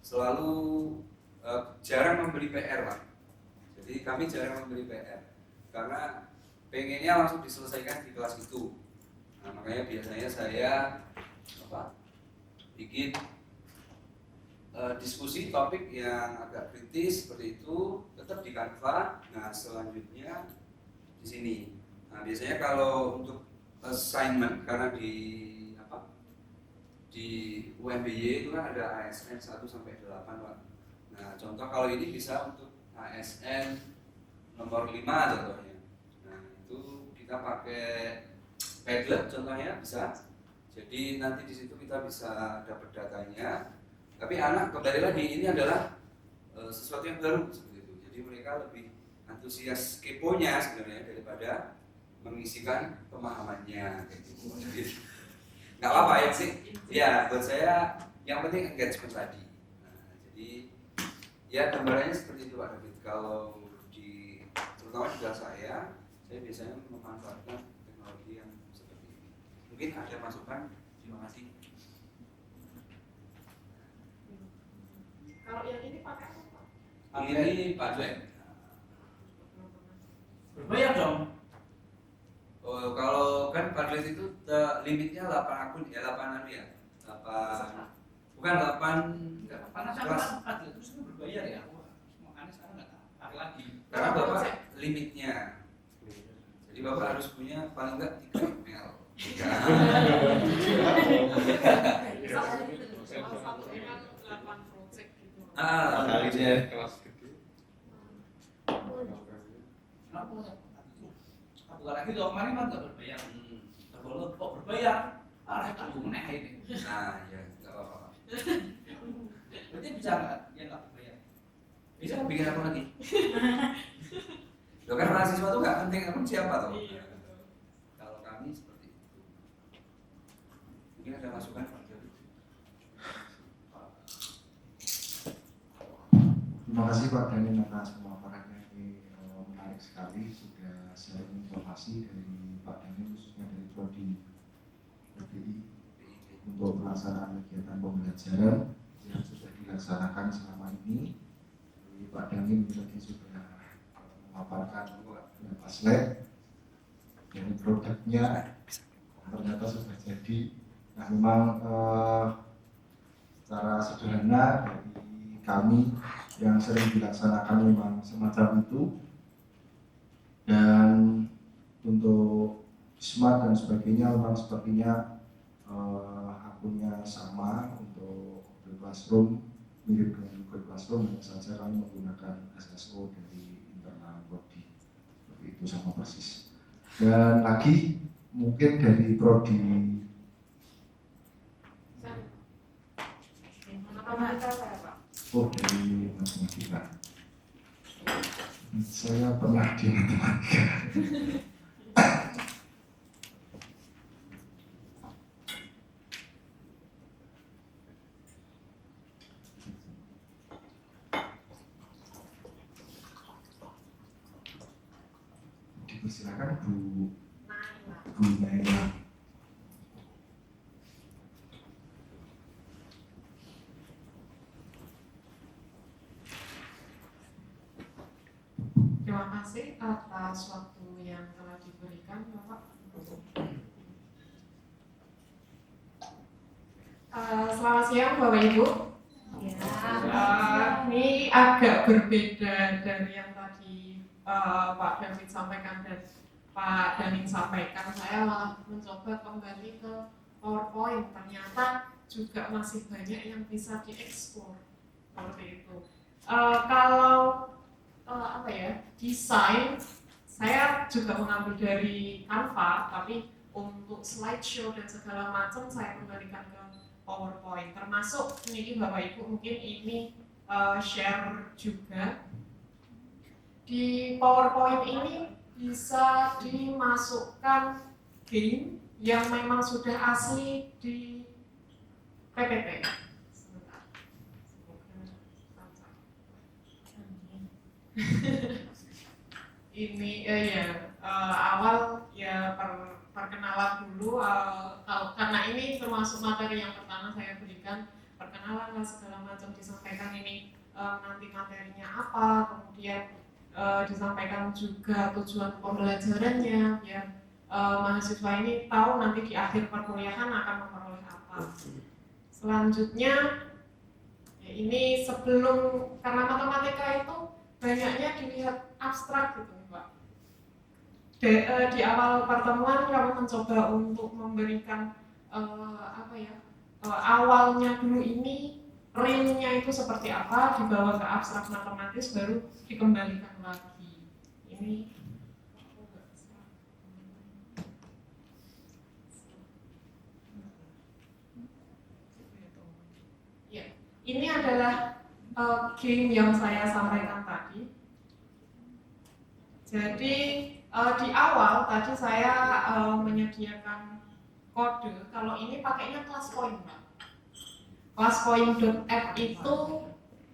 selalu jarang memberi PR, Pak. Jadi kami jarang memberi PR karena pengennya langsung diselesaikan di kelas itu. Nah, makanya biasanya saya bikin diskusi topik yang agak kritis seperti itu tetap di Canva. Nah, selanjutnya di sini. Nah, biasanya kalau untuk assignment karena di UMBY itu kan ada ASN 1 sampai 8, Pak. Nah, contoh kalau ini bisa untuk ASN nomor 5 contohnya. Nah, itu kita pakai Padlet contohnya bisa. Jadi nanti di situ kita bisa dapat datanya. Tapi anak kembali lagi ini adalah sesuatu yang baru seperti itu. Jadi mereka lebih antusias keponya sebenarnya daripada mengisikan pemahamannya. Jadi nggak apa-apa ya sih. Ya, buat saya yang penting engagement tadi. Nah, jadi ya gambarannya seperti itu, Pak David. Kalau terutama di kelas saya biasanya memanfaatkan teknologi yang seperti ini. Mungkin ada masukan. Terima kasih. Kalau yang ini pakai apa? Ini Padlet. Berbayar dong. Oh, kalau kan Padlet itu limitnya 8 akun ya, 8 anu ya. 8 bukan 8 Karena kelas. kan Padlet itu sebenarnya berbayar ya. Wah, makanya sekarang nggak pakai lagi. Karena Bapak limitnya. Jadi Bapak harus punya paling enggak 3 email. Satu email 8 project gitu. Kalinya kelas gede. Kenapa? Bukan lagi tuh kemarin kan nggak berbayar. Kalau kok berbayar, tanggung meneh ini. Nah, ya enggak apa-apa. Berarti bisa nggak yang nggak berbayar? Bisa bikin apa lagi? Loh kan mahasiswa tuh nggak penting emang siapa tuh? Kalau kami seperti itu. Mungkin ada masukan Pak Jody? Terima kasih Pak Dani atas pemaparannya, ini menarik sekali, sudah sharing informasi dari Pak Dani khususnya dari Prodi PBI untuk pelaksanaan kegiatan pembelajaran yang sudah dilaksanakan selama ini. Jadi Pak Dani tadi sudah memaparkan beberapa slide dari produknya, ternyata sudah jadi. Nah, memang secara sederhana dari kami yang sering dilaksanakan memang semacam itu, dan untuk smart dan sebagainya memang sepertinya akunnya sama. Untuk Google Classroom mirip dengan Google Classroom, hanya saja kami menggunakan SSO dari internal prodi, seperti itu sama persis. Dan lagi mungkin dari prodi Matematika saya, Pak. dari matematika. Saya pernah di matematika. Dipersilakan Bu Naila. Terima kasih atas waktu yang telah diberikan, Bapak. Selamat siang, Bapak Ibu. Ini agak berbeda dari yang tadi Pak David sampaikan dan Pak Daning sampaikan. Saya malah mencoba kembali ke PowerPoint. Ternyata juga masih banyak yang bisa dieksplor seperti itu. Kalau desain, saya juga mengambil dari Canva, tapi untuk slideshow dan segala macam saya kembalikan ke PowerPoint. Termasuk ini Bapak Ibu mungkin ini share juga. Di PowerPoint ini bisa dimasukkan game yang memang sudah asli di PPT. Sebentar. Ini awal ya perkenalan dulu karena ini termasuk materi yang pertama saya berikan, perkenalan dan segala macam disampaikan ini nanti materinya apa, kemudian disampaikan juga tujuan pembelajarannya biar mahasiswa ini tahu nanti di akhir perkuliahan akan memperoleh apa. Selanjutnya ya ini sebelum, karena matematika itu banyaknya dilihat abstrak gitu Pak. Di awal pertemuan kami mencoba untuk memberikan awalnya dulu ini realnya itu seperti apa, dibawa ke abstrak matematis baru dikembalikan lagi. Ini ya, ini adalah game yang saya sampaikan tadi. Jadi di awal tadi saya menyediakan kode. Kalau ini pakainya ClassPoint, Pak. ClassPoint.app itu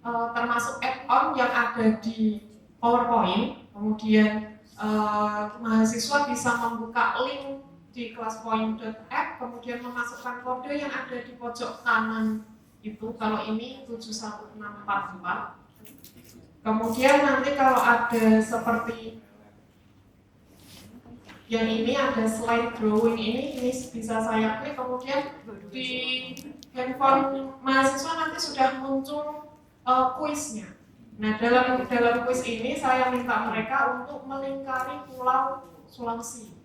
termasuk add-on yang ada di PowerPoint. Kemudian mahasiswa bisa membuka link di ClassPoint.app, kemudian memasukkan kode yang ada di pojok kanan itu. Kalau ini 71644. Kemudian nanti kalau ada seperti yang ini ada slide drawing ini bisa saya klik, kemudian di handphone mahasiswa nanti sudah muncul kuisnya. Nah dalam kuis ini saya minta mereka untuk melingkari pulau Sulawesi.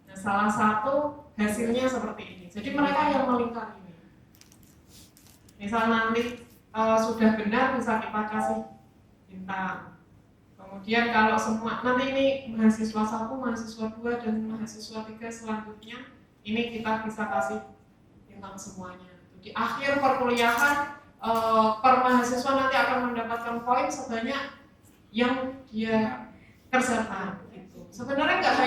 Nah salah satu hasilnya seperti ini. Jadi mereka yang melingkari ini. Misal nanti sudah benar bisa kita kasih bintang. Kemudian kalau semua, nanti ini mahasiswa 1, mahasiswa 2, dan mahasiswa 3 selanjutnya, ini kita bisa kasih bintang semuanya. Di akhir perkuliahan, per mahasiswa nanti akan mendapatkan poin sebanyak yang dia kerjakan. Gitu. Sebenarnya nggak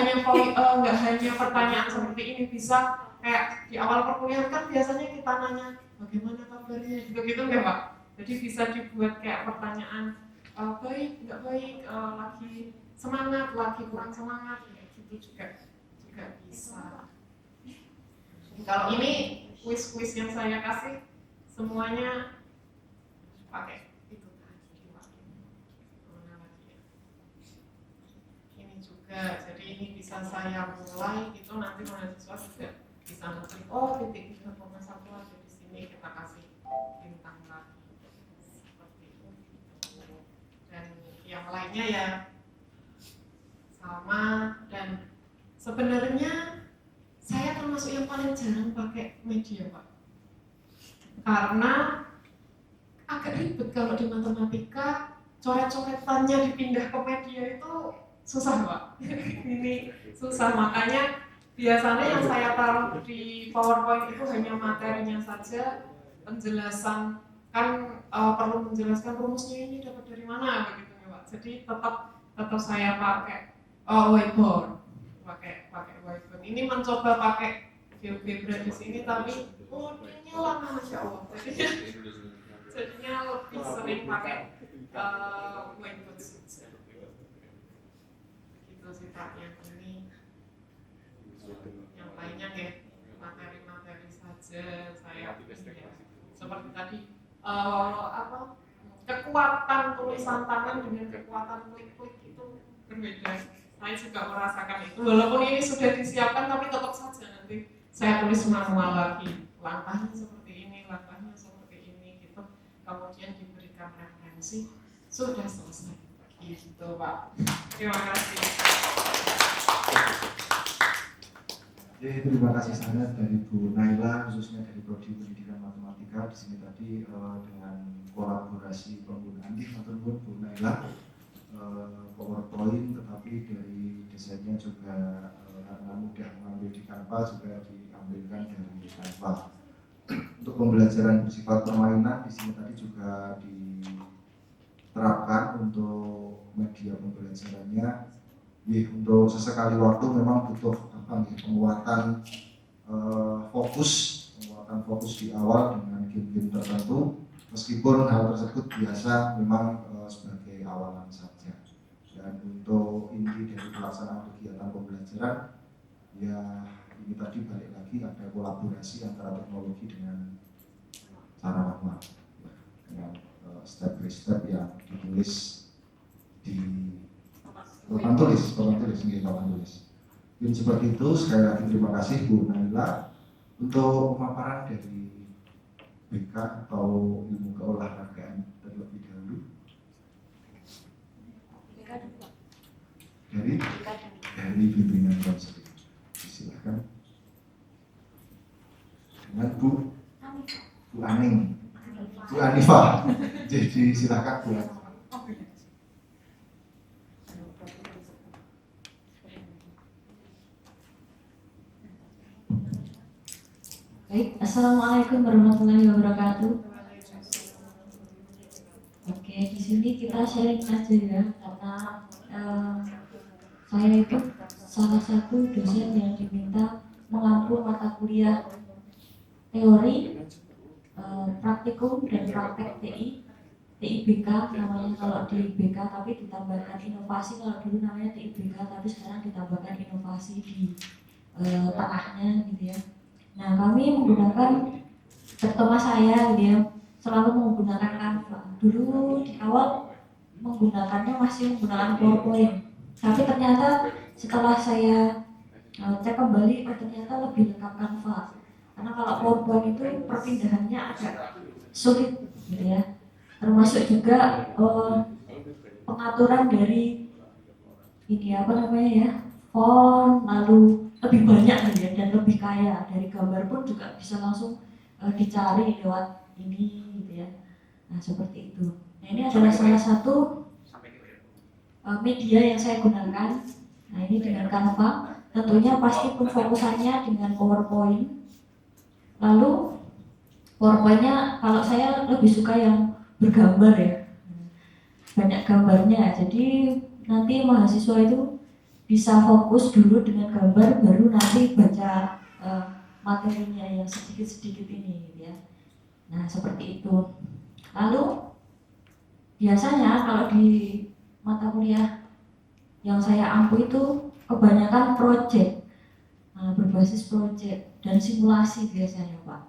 hanya pertanyaan seperti ini, bisa kayak di awal perkuliahan kan biasanya kita nanya bagaimana kabarnya, begitu nggak Pak? Jadi bisa dibuat kayak pertanyaan baik, nggak baik, lagi semangat, lagi kurang semangat, gitu juga bisa. Kalau ini kuis-kuis yang saya kasih semuanya pakai itu tadi. Ini juga, jadi ini bisa saya mulai itu nanti mahasiswa juga bisa ngerti. Oh, titik 3,1 ada di sini, kita kasih bintang lagi. Yang lainnya ya sama, dan sebenarnya saya termasuk yang paling jarang pakai media Pak, karena agak ribet kalau di matematika coret-coretannya dipindah ke media itu susah Pak. Ini susah, makanya biasanya yang saya taruh di PowerPoint itu hanya materinya saja, penjelasan kan perlu menjelaskan rumusnya ini dapat dari mana begitu. Jadi tetap saya pakai whiteboard, pakai whiteboard. Ini mencoba pakai GeoGebra di sini, tapi kodenya lama Masya Allah. Jadinya lebih sering pakai whiteboard saja. Begitu sih Pak, yang ini. Yang lainnya ya materi-materi saja saya pilih ya. Seperti tadi kekuatan tulisan tangan dengan kekuatan klik-klik itu berbeda. Saya juga merasakan itu. Walaupun ini sudah disiapkan, tapi tetap saja nanti saya tulis manual lagi. Langkahnya seperti ini, langkahnya seperti ini, gitu. Kemudian diberikan referensi, sudah selesai. Gitu, Pak. Terima kasih. Jadi terima kasih sangat dari Bu Naila, khususnya dari Prodi Pendidikan Matematika. Di sini tadi dengan kolaborasi penggunaan ataupun Bu Naila PowerPoint, tetapi dari desainnya juga karena mudah mengambil di Canva juga diambilkan dari Canva. Untuk pembelajaran bersifat permainan di sini tadi juga diterapkan untuk media pembelajarannya. Untuk sesekali waktu memang butuh penguatan fokus di awal dengan game-game tertentu, meskipun hal tersebut biasa memang sebagai awalan saja. Dan untuk inti dari pelaksanaan kegiatan pembelajaran, ya ini tadi balik lagi ada kolaborasi antara teknologi dengan cara manual, dengan step by step yang ditulis di papan tulis. Mungkin seperti itu. Sekali lagi terima kasih Bu Naila untuk pemaparan dari BK atau ilmu keolahragaan terlebih dahulu. Dari bimbingan konseling. Silakan. Dengan Bu Aning, Bu Anifa. Jadi silakan Bu Anifa. Baik, Assalamualaikum warahmatullahi wabarakatuh. Oke, di sini kita sharing aja ya, karena saya itu salah satu dosen yang diminta mengampu mata kuliah teori, praktikum dan praktek TIBK namanya kalau di BK, tapi ditambahkan inovasi. Kalau dulu namanya TIBK, tapi sekarang ditambahkan inovasi di tengahnya gitu ya. Nah, kami menggunakan, terutama saya gitu ya, selalu menggunakan Canva. Dulu di awal menggunakannya masih menggunakan PowerPoint, tapi ternyata setelah saya cek kembali, ternyata lebih lengkap Canva. Karena kalau PowerPoint itu perpindahannya agak sulit gitu ya. Termasuk juga pengaturan dari ini apa namanya ya, font, lalu lebih banyak gitu ya, dan lebih kaya. Dari gambar pun juga bisa langsung dicari lewat ini gitu ya. Nah, seperti itu. Nah, ini adalah salah satu media yang saya gunakan. Nah, ini dengan Canva. Tentunya pasti pemfokusannya dengan PowerPoint. Lalu PowerPoint-nya kalau saya lebih suka yang bergambar ya, banyak gambarnya. Jadi nanti mahasiswa itu bisa fokus dulu dengan gambar, baru nanti baca materinya yang sedikit-sedikit ini gitu ya. Nah, seperti itu. Lalu biasanya kalau di mata kuliah yang saya ampu itu kebanyakan project, berbasis project dan simulasi biasanya Pak.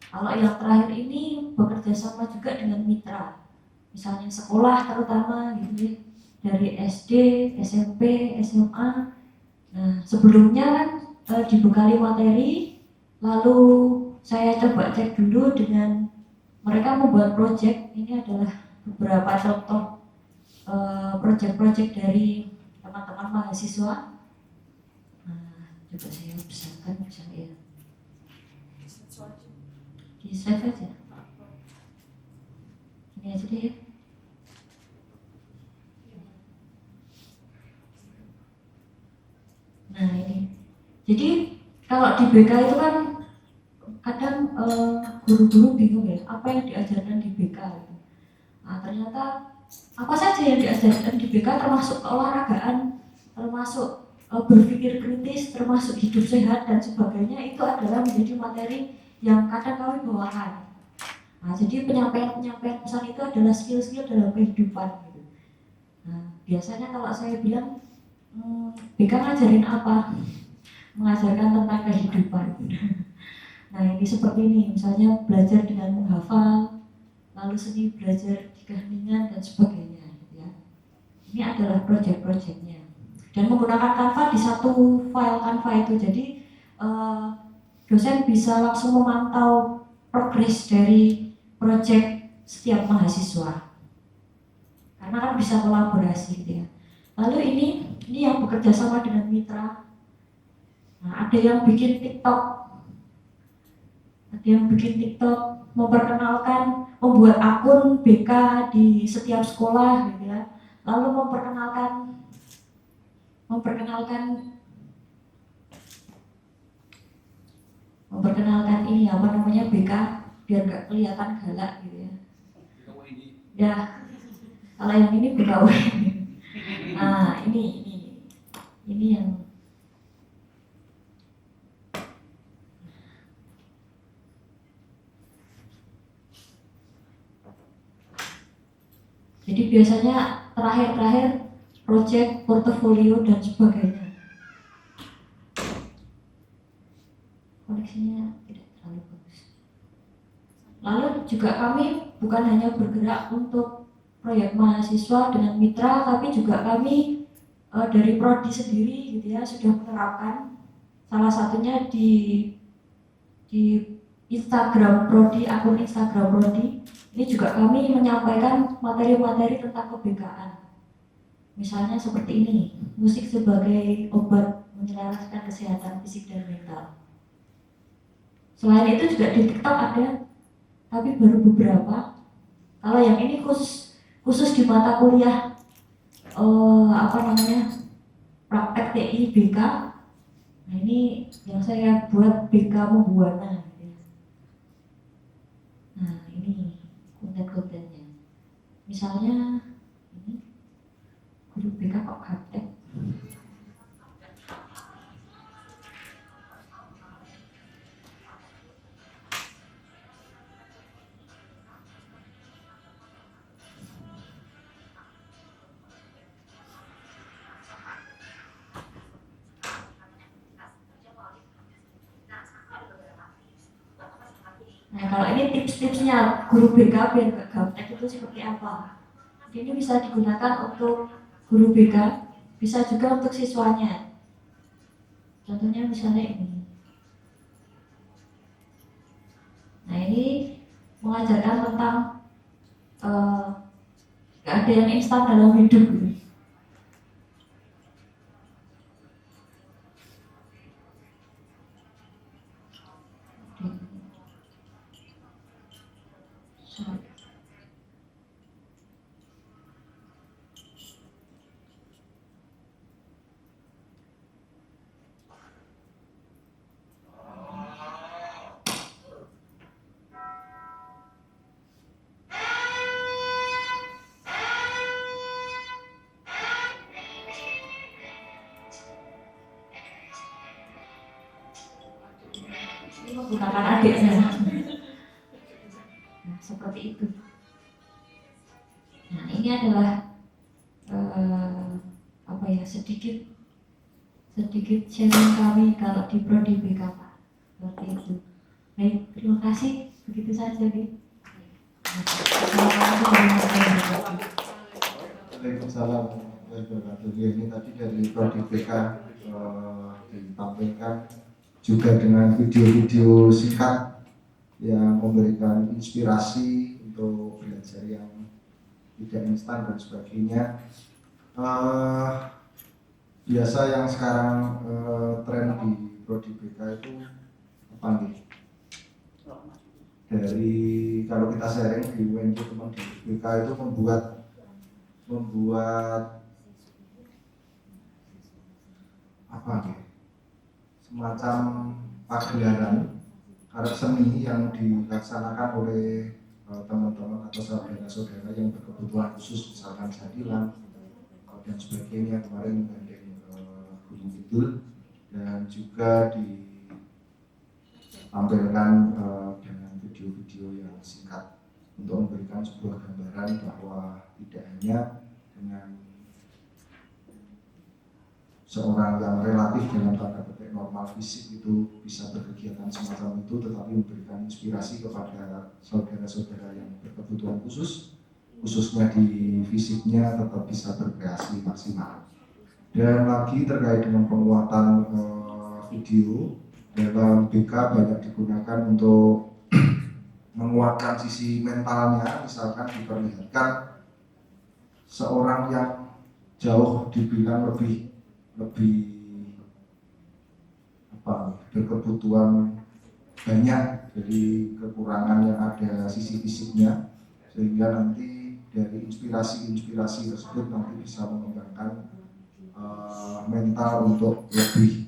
Kalau yang terakhir ini bekerja sama juga dengan mitra, misalnya sekolah terutama gitu ya, dari SD, SMP, SMA. Nah, sebelumnya kan dibekali materi, lalu saya coba cek dulu dengan mereka membuat project. Ini adalah beberapa contoh project-project dari teman-teman mahasiswa. Nah, coba saya besarkan misalnya. Di slide aja. Ini aja deh ya. Nah, ini. Jadi kalau di BK itu kan kadang guru-guru bingung ya, apa yang diajarkan di BK gitu. Nah, ternyata apa saja yang diajarkan di BK termasuk keolahragaan, termasuk berpikir kritis, termasuk hidup sehat dan sebagainya, itu adalah menjadi materi yang kadang kami bawakan. Nah, jadi penyampaian pesan itu adalah skill-skill dalam kehidupan gitu. Nah, biasanya kalau saya bilang BK ngajarin apa? Mengajarkan tentang kehidupan. Nah, ini seperti ini, misalnya belajar dengan menghafal, lalu seni belajar di keheningan dan sebagainya gitu ya. Ini ada adalah project-projectnya. Dan menggunakan Canva di satu file Canva itu, jadi dosen bisa langsung memantau progres dari project setiap mahasiswa. Karena kan bisa kolaborasi gitu ya. Lalu ini yang bekerja sama dengan mitra. Nah, ada yang bikin TikTok, memperkenalkan, membuat akun BK di setiap sekolah gitu ya. Lalu memperkenalkan ini apa namanya BK biar nggak kelihatan galak gitu ya. Ya, kalau yang ini BKW. Nah, ini yang jadi biasanya terakhir project, portofolio dan sebagainya. Koneksinya tidak terlalu bagus. Lalu juga kami bukan hanya bergerak untuk proyek mahasiswa dengan mitra, tapi juga kami dari prodi sendiri gitu ya sudah menerapkan, salah satunya di Instagram prodi, akun Instagram prodi. Ini juga kami menyampaikan materi-materi tentang kebekaan. Misalnya seperti ini, musik sebagai obat menyelaraskan kesehatan fisik dan mental. Selain itu juga di TikTok ada, tapi baru beberapa. Kalau yang ini khusus di mata kuliah praktek TI BK. Nah, ini yang saya buat BK Membuana. Nah, ini konten-kontennya. Misalnya ini guru BK kok gaptek. Nah, kalau ini tips-tipsnya guru BK biar gak gaptek itu seperti apa? Ini bisa digunakan untuk guru BK, bisa juga untuk siswanya. Contohnya misalnya ini. Nah, ini mengajarkan tentang gak ada yang instan dalam hidup. Ini menggunakan adiknya. Nah, seperti itu. Nah, ini adalah sedikit sharing kami kalau di prodi BK Pak. Seperti itu. Baik, terima kasih. Begitu saja, Bi. Waalaikumsalam warahmatullahi wabarakatuh. Ini tadi dari prodi BK ditampilkan juga dengan video-video singkat yang memberikan inspirasi untuk belajar yang tidak instan dan sebagainya. Biasa yang sekarang tren di prodi BK itu apa nih? Dari kalau kita sharing di UNJ teman di BK itu membuat apa nih? Semacam pagelaran karya seni yang dilaksanakan oleh teman-teman atau saudara-saudara yang berkebutuhan khusus, misalkan jadilan dan sebagainya. Kemarin menggandeng Gunung Kidul dan juga ditampilkan dengan video-video yang singkat untuk memberikan sebuah gambaran bahwa tidak hanya dengan seorang yang relatif dengan tanda petik normal fisik itu bisa berkegiatan semacam itu, tetapi memberikan inspirasi kepada saudara-saudara yang berkebutuhan khusus khususnya di fisiknya tetap bisa berkreasi maksimal. Dan lagi terkait dengan penguatan video, dalam BK banyak digunakan untuk menguatkan sisi mentalnya, misalkan diperlihatkan seorang yang jauh dibilang lebih berkebutuhan banyak dari kekurangan yang ada sisi fisiknya, sehingga nanti dari inspirasi tersebut nanti bisa mengembangkan mental untuk lebih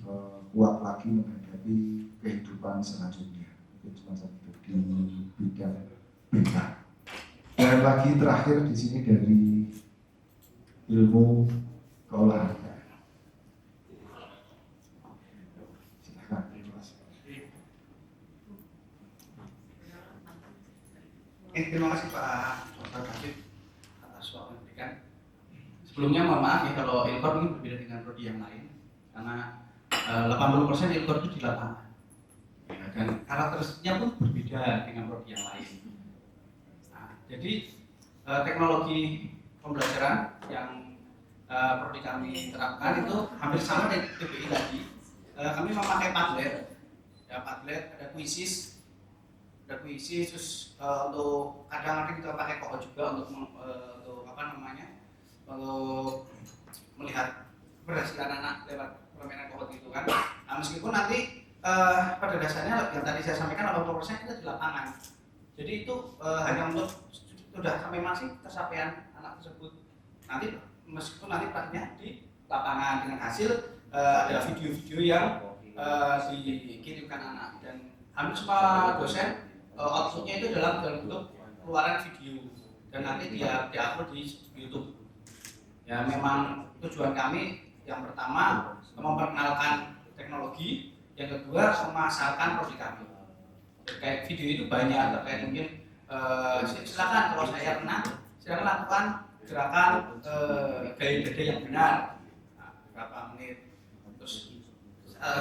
kuat lagi menghadapi kehidupan selanjutnya. Itu semacam itu di bidang BK. Dan lagi terakhir di sini dari ilmu keolahragaan. Silakan. Terima kasih. Terima kasih Pak Dr. David atas waktu yang diberikan. Sebelumnya mohon maaf ya kalau Ilkor ini berbeda dengan prodi yang lain, karena 80% Ilkor itu di lapangan, ya, dan karakteristiknya pun berbeda dengan prodi yang lain. Nah, jadi teknologi pembelajaran yang prodi kami terapkan itu hampir sama dengan TBI tadi. Kami memakai Padlet, ya Padlet ada kuisis, terus untuk kadang-kadang kita pakai Koko juga untuk untuk melihat keberhasilan anak lewat permainan Koko itu kan. Nah, meskipun nanti pada dasarnya yang tadi saya sampaikan 80% itu di lapangan. Jadi itu hanya untuk sudah sampai masih kesapaian anak tersebut. Nanti meskipun nanti praktiknya di lapangan dengan hasil ada video-video yang dikirimkan anak, dan hampir semua dosen outputnya itu dalam bentuk keluaran video dan nanti dia diupload di YouTube. Ya memang tujuan kami yang pertama memperkenalkan teknologi, yang kedua memasarkan produk kami. Terkait video itu banyak, terkait mungkin silakan kalau saya renang, silakan lakukan gerakan gaya dada yang benar, berapa menit. Terus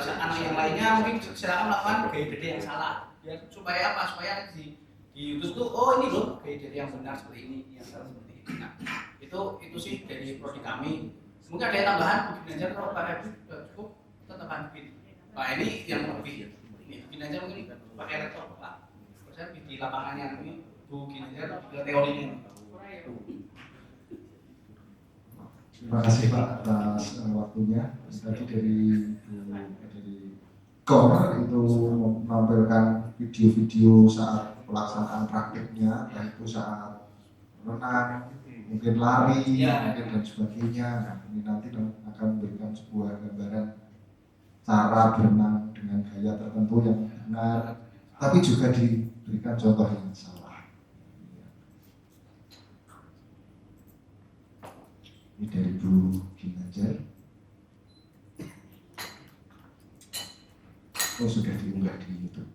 anak yang lainnya mungkin silakan lakukan gaya dada yang salah. Ya supaya apa? Supaya di YouTube tuh oh ini loh gaya dada yang benar seperti ini, yang salah seperti ini. Nah, itu sih dari prodi kami. Mungkin ada yang tambahan, mungkin aja kalau Pak Habib cukup tetap bikin. Pak ini yang lebih ini bikin aja mungkin pakai laptop Pak. Saya di lapangan yang ini bikin aja ke teorinya. Terima kasih Pak atas waktunya. Tadi dari KOR itu menampilkan video-video saat pelaksanaan praktiknya, yaitu saat renang, mungkin lari, mungkin dan sebagainya. Nah, ini nanti akan memberikan sebuah gambaran cara berenang dengan gaya tertentu yang benar, tapi juga diberikan contoh yang salah. Ini dari Bu Ginanjar. Oh, sudah diunggah di YouTube.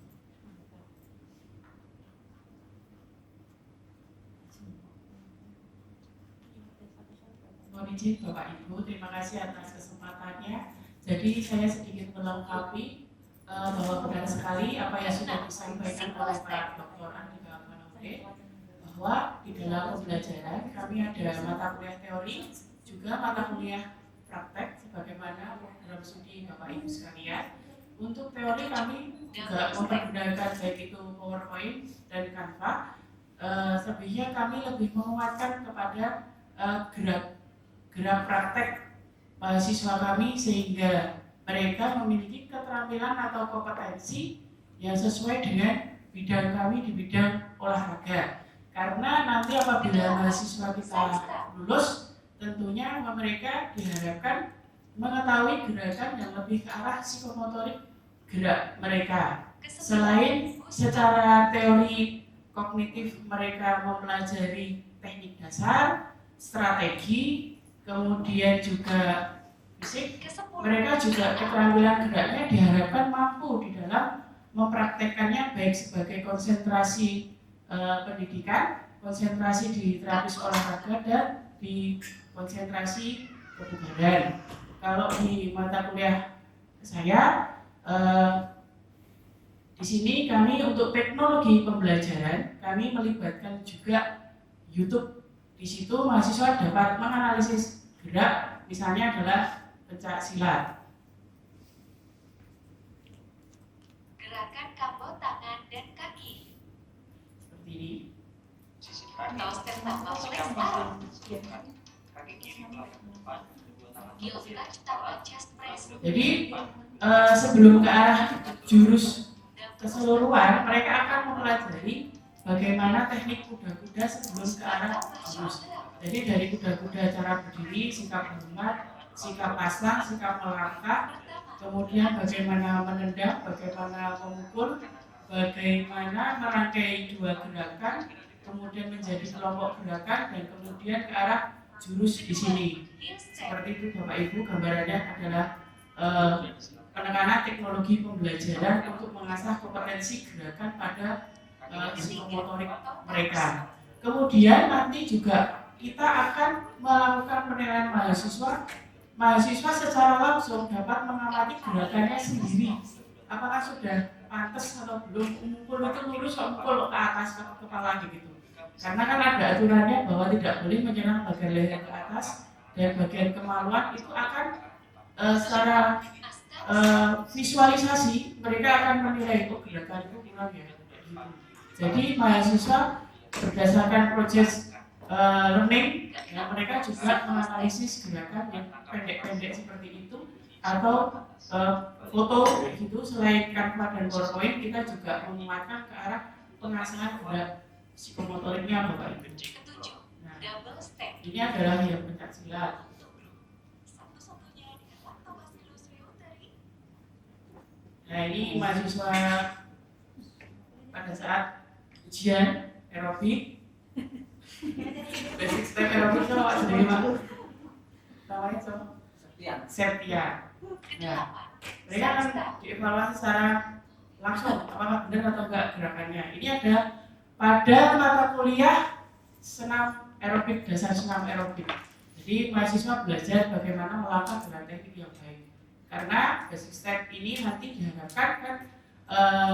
Mohon izin Bapak Ibu, terima kasih atas kesempatannya. Jadi saya sedikit melengkapi bahwa benar sekali apa yang sudah disampaikan oleh Pak Dr. Andika Manoke, bahwa di dalam pembelajaran kami ada mata kuliah teori, juga mata kuliah praktek, sebagaimana dalam studi Bapak Ibu sekalian. Untuk teori kami juga mempergunakan baik itu PowerPoint dan Canva. Selebihnya kami lebih menguatkan kepada gerak praktek mahasiswa kami sehingga mereka memiliki keterampilan atau kompetensi yang sesuai dengan bidang kami di bidang olahraga. Karena nanti apabila mahasiswa kita lulus, tentunya mereka diharapkan mengetahui gerakan yang lebih ke arah psikomotorik gerak mereka. Selain secara teori kognitif mereka mempelajari teknik dasar, strategi, kemudian juga fisik, mereka juga keterampilan geraknya diharapkan mampu di dalam mempraktekkannya baik sebagai konsentrasi pendidikan, konsentrasi di terapis olahraga, dan di konsentrasi kebugaran. Kalau di mata kuliah saya, di sini kami untuk teknologi pembelajaran kami melibatkan juga YouTube Di situ mahasiswa dapat menganalisis gerak, misalnya adalah pencak silat. Gerakan combo tangan dan kaki. Seperti ini. Atau stand up flex arm. Heel touch tanpa chest press. Jadi sebelum ke arah jurus keseluruhan, mereka akan mempelajari bagaimana teknik kuda-kuda sebelum ke arah jurus. Jadi dari kuda-kuda cara berdiri, sikap hormat, sikap pasrah, sikap melangkah, kemudian bagaimana menendang, bagaimana memukul, bagaimana merangkai dua gerakan, kemudian menjadi kelompok gerakan, dan kemudian ke arah jurus di sini. Seperti itu Bapak Ibu, gambarannya adalah penekanan teknologi pembelajaran untuk mengasah kompetensi gerakan pada psikomotorik mereka. Kemudian nanti juga kita akan melakukan penilaian mahasiswa. Mahasiswa secara langsung dapat mengamati gerakannya sendiri. Apakah sudah pantas atau belum, memukul itu lurus atau memukul ke atas ke kepala gitu. Karena kan ada aturannya bahwa tidak boleh menyerang bagian leher ke atas, dan bagian kemaluan itu akan secara visualisasi mereka akan menilai itu gerakan itu kurang ya. Jadi mahasiswa berdasarkan proses learning, ya, mereka juga menganalisis gerakan yang pendek-pendek seperti itu atau foto gitu. Selain Canva dan PowerPoint, kita juga menguatkan ke arah pengasahan gerak psikomotoriknya Bapak Ibu. Nah, ini adalah yang pencak silat. Nah, ini mahasiswa pada saat ujian aerobik. Basic step aerobik itu apa sendiri Pak? Namanya siapa? Septian. Nah, mereka akan dievaluasi secara langsung apakah benar atau enggak gerakannya. Ini ada pada mata kuliah senam aerobik, dasar senam aerobik. Jadi mahasiswa belajar bagaimana melangkah dengan teknik yang baik. Karena basic step ini nanti diharapkan kan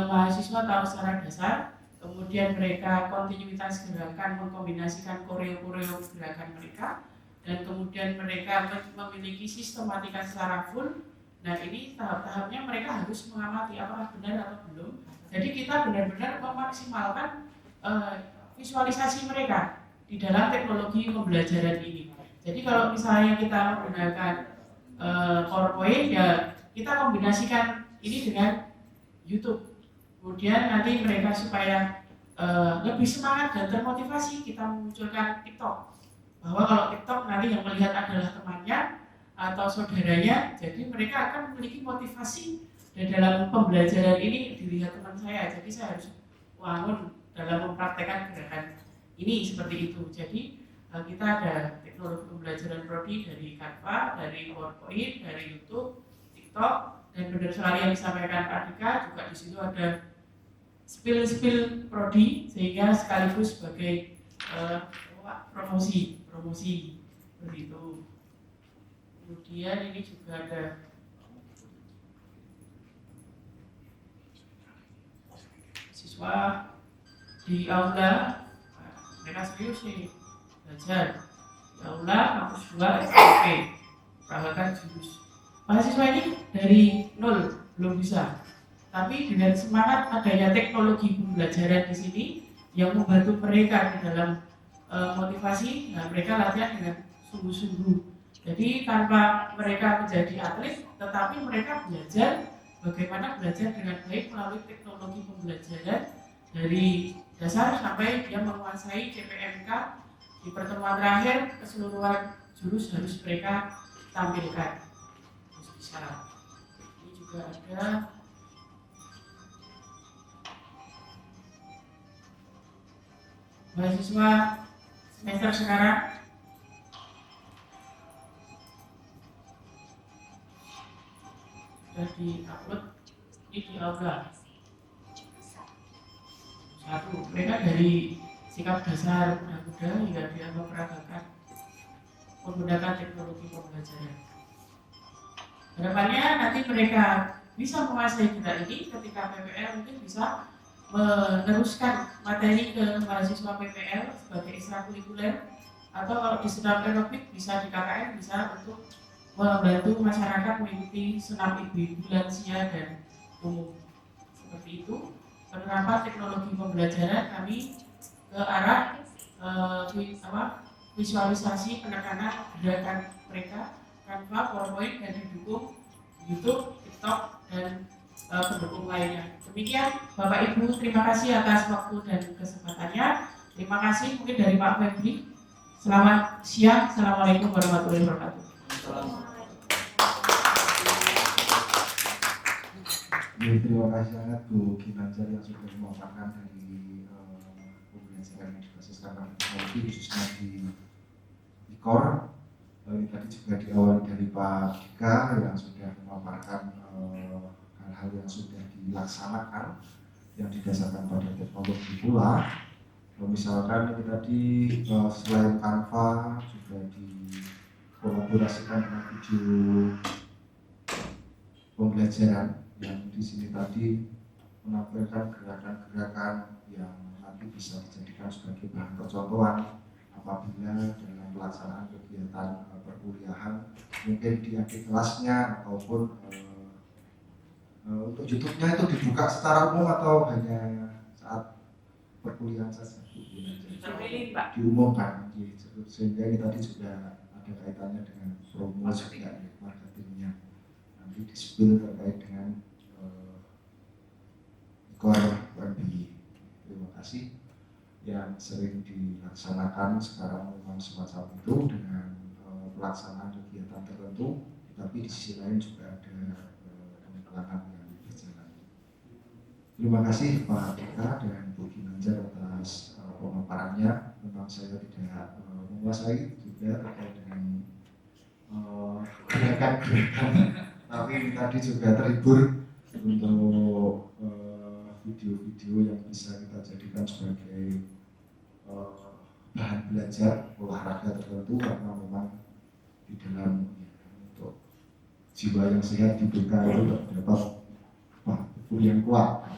mahasiswa tahu secara dasar, kemudian mereka kontinuitas gerakan, mengkombinasikan koreo-koreo gerakan mereka, dan kemudian mereka memiliki sistematika secara full. Nah, ini tahap-tahapnya mereka harus mengamati apakah benar atau belum. Jadi kita benar-benar memaksimalkan visualisasi mereka di dalam teknologi pembelajaran ini. Jadi kalau misalnya kita menggunakan PowerPoint, ya kita kombinasikan ini dengan YouTube. Kemudian nanti mereka supaya lebih semangat dan termotivasi, kita munculkan TikTok. Bahwa kalau TikTok nanti yang melihat adalah temannya atau saudaranya, jadi mereka akan memiliki motivasi. Dan dalam pembelajaran ini dilihat teman saya, jadi saya harus bangun dalam mempraktekkan gerakan ini seperti itu. Jadi kita ada teknologi pembelajaran prodi dari Canva, dari PowerPoint, dari YouTube, TikTok, dan benar sekali yang disampaikan Pak Dika, juga di situ ada spill prodi, sehingga sekaligus sebagai promosi seperti itu. Kemudian ini juga ada siswa di aula, mereka serius nih belajar di aula kampus 2 SMP peralatan jurus. Mahasiswa ini dari nol belum bisa, tapi dengan semangat adanya teknologi pembelajaran di sini yang membantu mereka di dalam motivasi, nah mereka latihan dengan sungguh-sungguh. Jadi tanpa mereka menjadi atlet, tetapi mereka belajar bagaimana belajar dengan baik melalui teknologi pembelajaran dari dasar sampai dia menguasai CPMK. Di pertemuan terakhir keseluruhan jurus harus mereka tampilkan. Harus bisa. Ini juga ada mahasiswa semester sekarang. Sudah di-upload ini di aula. Satu, mereka dari sikap dasar kuda-kuda hingga dia memperagakan menggunakan teknologi pembelajaran. Harapannya nanti mereka bisa menguasai kita ini ketika PPL mungkin bisa meneruskan materi ke mahasiswa PPL sebagai ekstrakurikuler atau kalau di senam aerobik bisa di KKN bisa untuk membantu masyarakat mengikuti senam ibu-ibu lansia dan umum. Seperti itu. Penerapan teknologi pembelajaran kami ke arah visualisasi penekanan gerakan mereka, Canva, PowerPoint, dan didukung YouTube, TikTok, dan pendukung lainnya. Demikian Bapak Ibu, terima kasih atas waktu dan kesempatannya. Terima kasih mungkin dari Pak Febri. Selamat siang, Assalamualaikum warahmatullahi wabarakatuh. Terima kasih sangat Bu Ginanjar yang sudah memaparkan dari pembelajaran yang berbasiskan teknologi khususnya di IKOR. Ini tadi juga diawali dari Pak Dika yang sudah memaparkan hal-hal yang sudah dilaksanakan yang didasarkan pada teknologi pula. Misalkan ini tadi selain Canva juga dikolaborasikan dengan video pembelajaran yang di sini tadi menampilkan gerakan-gerakan yang nanti bisa dijadikan sebagai bahan percontohan apabila dalam pelaksanaan kegiatan perkuliahan mungkin di akhir kelasnya ataupun untuk YouTube-nya itu dibuka secara umum atau hanya saat perkuliahan saja diumumkan, sehingga ini tadi juga ada kaitannya dengan promo juga marketingnya nanti di-spill terkait dengan IKOR UMBY. Terima kasih yang sering dilaksanakan sekarang memang semacam itu dengan pelaksanaan kegiatan tertentu, tapi di sisi lain juga ada penegakan yang berjalan. Terima kasih Pak Dika dan Bu Ginanjar atas pemaparannya. Memang saya tidak menguasai juga terkait dengan gerakan-gerakan, tapi tadi juga terhibur untuk video-video yang bisa kita jadikan sebagai bahan belajar olahraga tertentu, karena memang di dalam untuk jiwa yang sehat di BK itu terdapat tubuh yang kuat.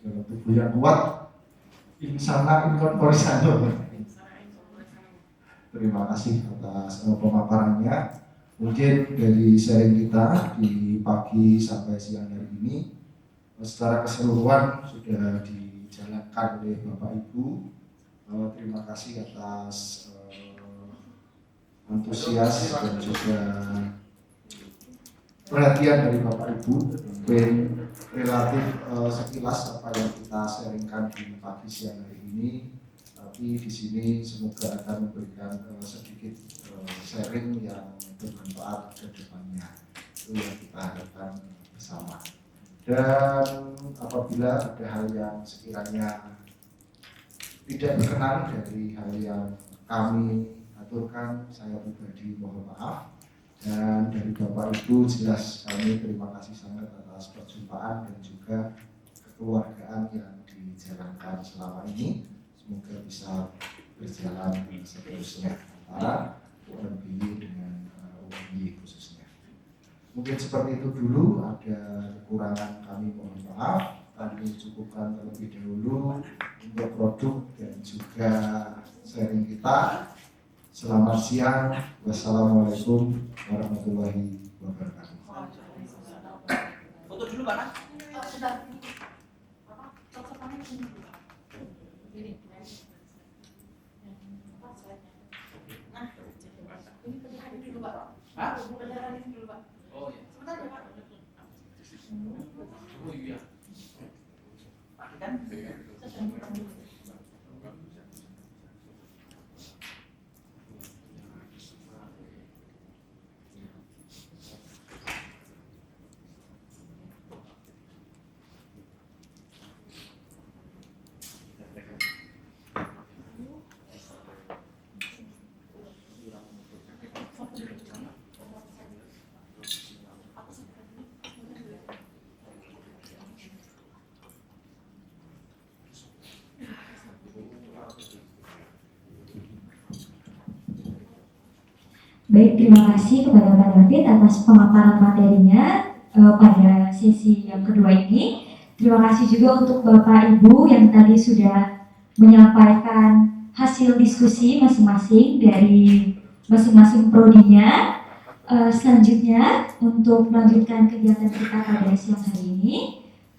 Dalam tubuh yang kuat, insana incorpore sano. Terima kasih atas pemaparannya. Mungkin dari sharing kita di pagi sampai siang hari ini secara keseluruhan sudah dijalankan oleh Bapak Ibu. Terima kasih atas antusias dan juga perhatian dari Bapak Ibu. Mungkin relatif sekilas apa yang kita sharingkan di pagi siang hari ini, tapi di sini semoga akan memberikan sedikit sharing yang bermanfaat ke depannya. Itu yang kita harapkan bersama. Dan apabila ada hal yang sekiranya tidak berkenan dari hal yang kami aturkan, saya pribadi mohon maaf. Dan dari Bapak Ibu jelas kami terima kasih sangat atas perjumpaan dan juga kekeluargaan yang dijalankan selama ini. Semoga bisa berjalan seterusnya antara UMBY dengan UMBY khususnya. Mungkin seperti itu dulu, ada kekurangan kami mohon maaf. Kami cukupkan terlebih dahulu untuk produk dan juga sharing kita. Selamat siang. Wassalamualaikum warahmatullahi wabarakatuh. Foto dulu Pak. Oh iya. Sebentar ya Pak. Oh iya. Pak kan? Baik, terima kasih kepada Pak David atas pemaparan materinya pada sesi yang kedua ini. Terima kasih juga untuk Bapak Ibu yang tadi sudah menyampaikan hasil diskusi masing-masing dari masing-masing prodinya. Selanjutnya untuk melanjutkan kegiatan kita pada siang hari ini,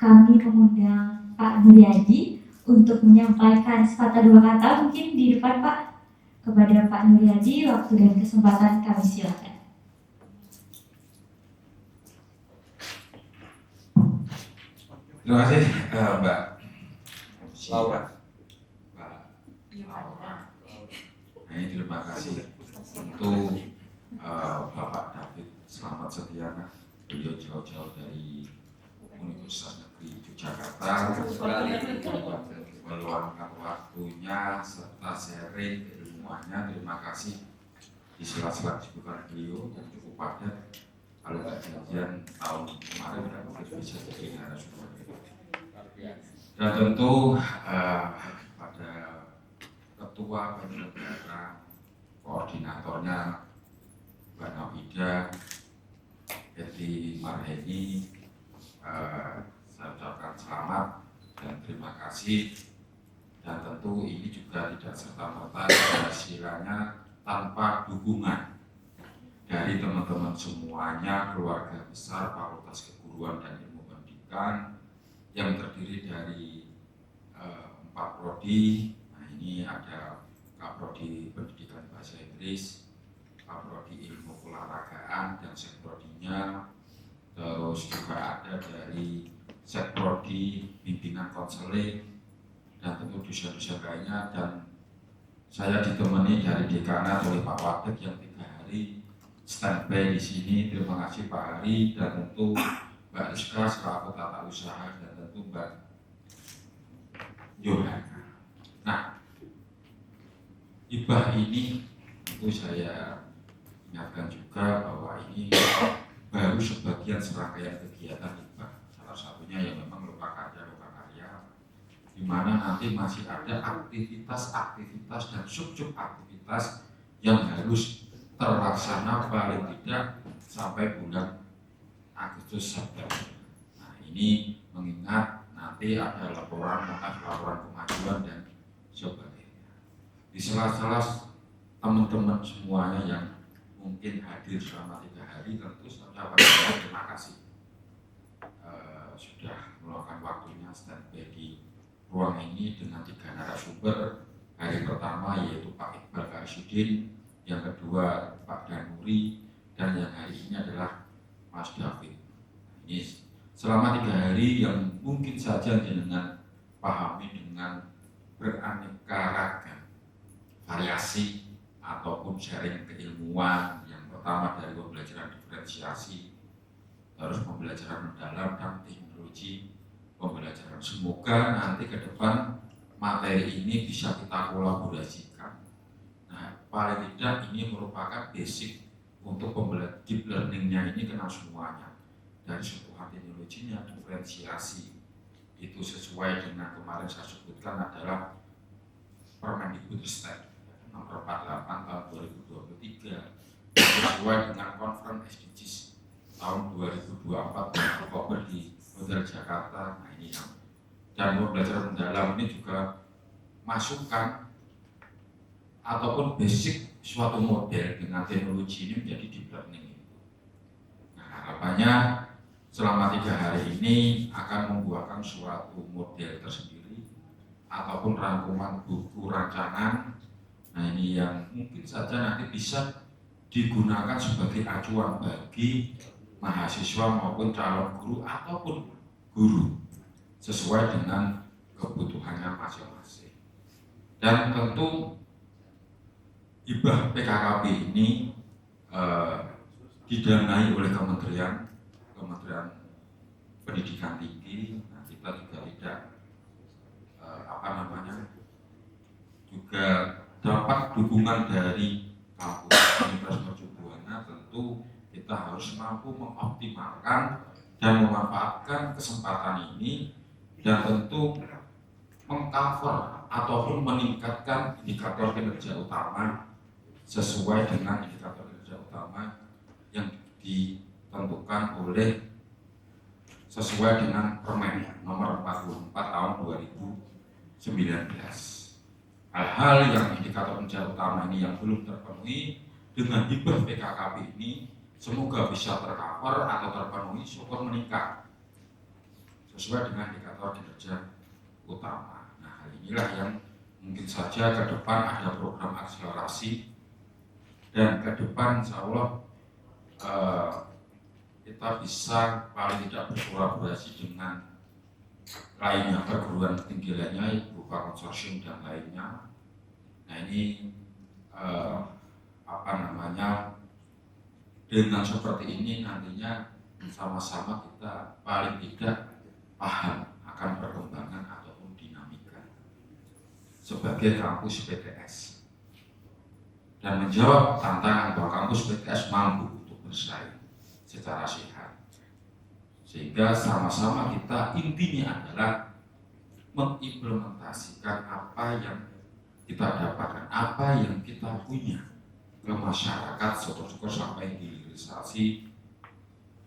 kami mengundang Pak Nuryadi untuk menyampaikan sepatah dua kata mungkin di depan Pak. Kepada Pak Nuryadi, waktu dan kesempatan kami silakan. Terima kasih Mbak Laura. Mbak Laura. Nah, ini terima kasih untuk Bapak David Selamat Setiana. Beliau jauh-jauh dari Universitas Negeri Yogyakarta meluangkan waktunya serta sharing keilmuannya. Terima kasih. Di sela-sela kesibukan beliau yang cukup padat, kalau nggak janjian tahun kemarin dan mungkin bisa jadi narasumber. Dan tentu pada ketua penyelenggara, koordinatornya Mbak Nafida, Eti Marheni, saya ucapkan selamat dan terima kasih. Dan tentu ini juga tidak serta-merta hasilnya tanpa dukungan dari teman-teman semuanya, keluarga besar Fakultas Keguruan dan Ilmu Pendidikan yang terdiri dari 4 prodi. Nah, ini ada Kaprodi Pendidikan Bahasa Inggris, Kaprodi Ilmu Keolahragaan dan Sekprodinya, terus juga ada dari Sekprodi Bimbingan Konseling dan tentu dosen-dosen lainnya, dan saya ditemani dari dekanat oleh Pak Wadek yang 3 hari standby di sini. Terima kasih Pak Hari, dan tentu Mbak Rizka selaku tata usaha, dan tentu Mbak Yohana. Nah, hibah ini tentu saya ingatkan juga bahwa ini baru sebagian serangkaian kegiatan hibah. Salah satunya yang memang lokakarya, di mana nanti masih ada aktivitas-aktivitas dan sub-sub aktivitas yang harus terlaksana paling tidak sampai bulan Agustus September. Nah, ini mengingat nanti ada laporan kemajuan dan sebagainya. Di sela-sela teman-teman semuanya yang mungkin hadir selama 3 hari, tentu saja terima kasih sudah meluangkan waktunya standby di ruang ini dengan 3 narasumber. Hari pertama yaitu Pak Iqbal Kaisudin, yang kedua Pak Danuri, dan yang hari ini adalah Mas David. Ini selama 3 hari yang mungkin saja dengan pahami dengan beraneka ragam variasi ataupun sharing keilmuan. Yang pertama dari pembelajaran diferensiasi, terus pembelajaran mendalam dan teknologi pembelajaran. Semoga nanti ke depan materi ini bisa kita kolaborasikan. Nah, paling tidak ini merupakan basic untuk pembelajaran deep learning-nya ini kenal semuanya. Dari sentuhan teknologinya, diferensiasi, itu sesuai dengan kemarin saya sebutkan adalah Permendikbudristek nomor 48 tahun 2023, sesuai dengan Conference SDGs tahun 2024 Oktober di Hotel Jakarta. Nah, ini yang dan pembelajaran mendalam ini juga masukan ataupun basic suatu model dengan teknologi ini menjadi deep learning itu. Nah, harapannya selama 3 hari ini akan membuahkan suatu model tersendiri ataupun rangkuman buku rancangan. Nah, ini yang mungkin saja nanti bisa digunakan sebagai acuan bagi mahasiswa maupun calon guru ataupun guru sesuai dengan kebutuhannya masing-masing. Dan tentu hibah PKKP ini didanai oleh Kementerian Pendidikan Tinggi. Nah, kita juga tidak juga dapat dukungan dari kampus Universitas Mercubuana. Tentu kita harus mampu mengoptimalkan dan memanfaatkan kesempatan ini, dan tentu mengcover ataupun meningkatkan indikator kinerja utama sesuai dengan indikator kinerja utama yang ditentukan oleh sesuai dengan Permen nomor 44 tahun 2019. hal-hal yang indikator pencarian utama ini yang belum terpenuhi dengan hibah PKKP ini semoga bisa tercover atau terpenuhi, syukur meningkat sesuai dengan indikator kinerja utama. Nah, hal inilah yang mungkin saja ke depan ada program akselerasi dan ke depan insya Allah kita bisa paling tidak berkolaborasi dengan lainnya, perguruan tinggi lainnya berupa konsorsium dan lainnya. Nah ini dengan seperti ini nantinya sama-sama kita paling tidak paham akan perkembangan ataupun dinamika sebagai kampus PTS dan menjawab tantangan bahwa kampus PTS mampu untuk bersaing secara sehat, sehingga sama-sama kita intinya adalah mengimplementasikan apa yang kita dapatkan, apa yang kita punya ke masyarakat, syukur-syukur sampai hilirisasi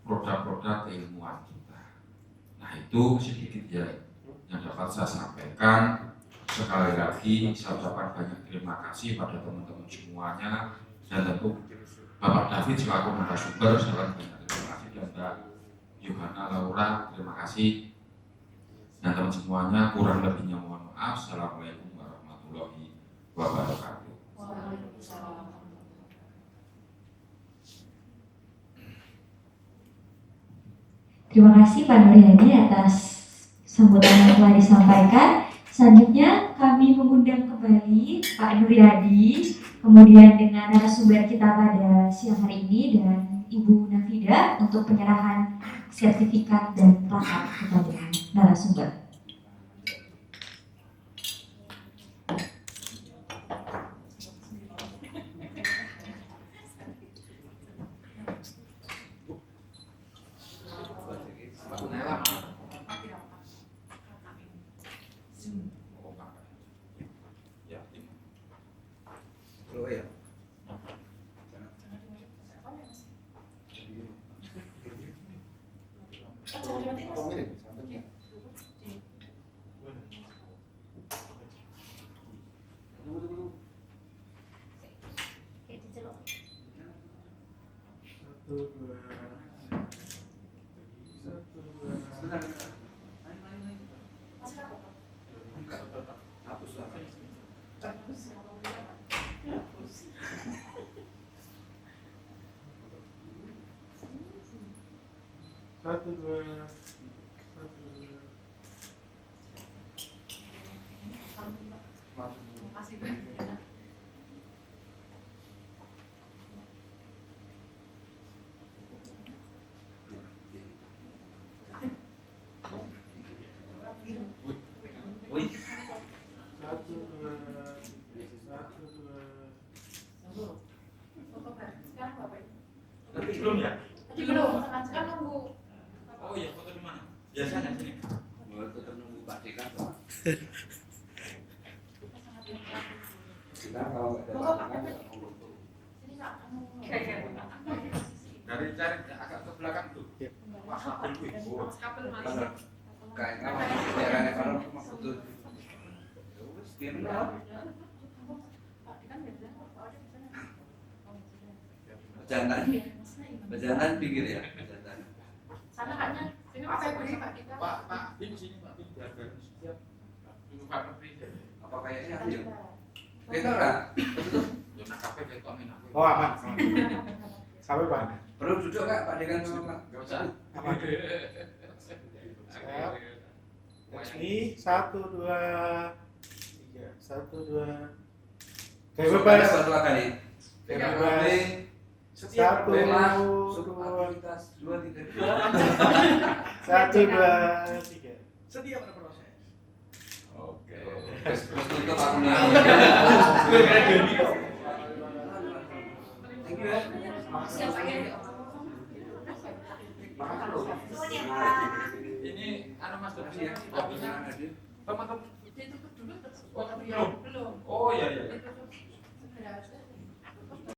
produk-produk keilmuan kita. Nah itu sedikit ya yang dapat saya sampaikan. Sekali lagi saya ucapkan banyak terima kasih pada teman-teman semuanya, dan tentu Bapak David selaku narasumber saya banyak terima kasih, dan Mbak Yohana Laura terima kasih, dan teman semuanya kurang lebihnya mohon maaf. Assalamualaikum warahmatullahi wabarakatuh. Terima kasih Pak Nuryadi atas sambutan yang telah disampaikan. Selanjutnya kami mengundang kembali Pak Nuryadi, kemudian dengan narasumber kita pada siang hari ini dan Ibu Nafida untuk penyerahan sertifikat dan plakat kepada narasumber. Belum ya? Belum, kan nunggu. Oh iya, foto di mana? Biasanya sini. Tetap nunggu Pak Dekan, Pak. Kita kalau nggak ada Pak Dekan nggak mau foto. Dari cari agak ke belakang tuh. Wah, kabel gue. Kayaknya daerahnya kalau cuma foto. Ya wes, dia benar. Bejanan pinggir ya, bejanan. Sana kayaknya sini Pak saya beli Pak kita. Pak, di sini Pak, biar siap. Tunggu Pak Menteri. Apa kayaknya ayo. Kita ora. Zona kafe beto amin aku. Oh aman. Sampai Pak. Perlu duduk Kak, Pak Dekan sama Pak. Enggak usah. Aman. Siap. Ini 1 2 3. 1 2. Kayak bebas. Satu kali. Kayak bebas. Setiap Satu, dua, aktivitas 2 3. 1 2 3. Setia pada proses. Oke. Terus tutup akunnya. Thank you ya. Siapa ya? Ini anu Mas Dodi ya. Kopinya hadir. Teman-teman. Ditutup dulu terus. Belum. Belum. Oh iya iya. Ditutup.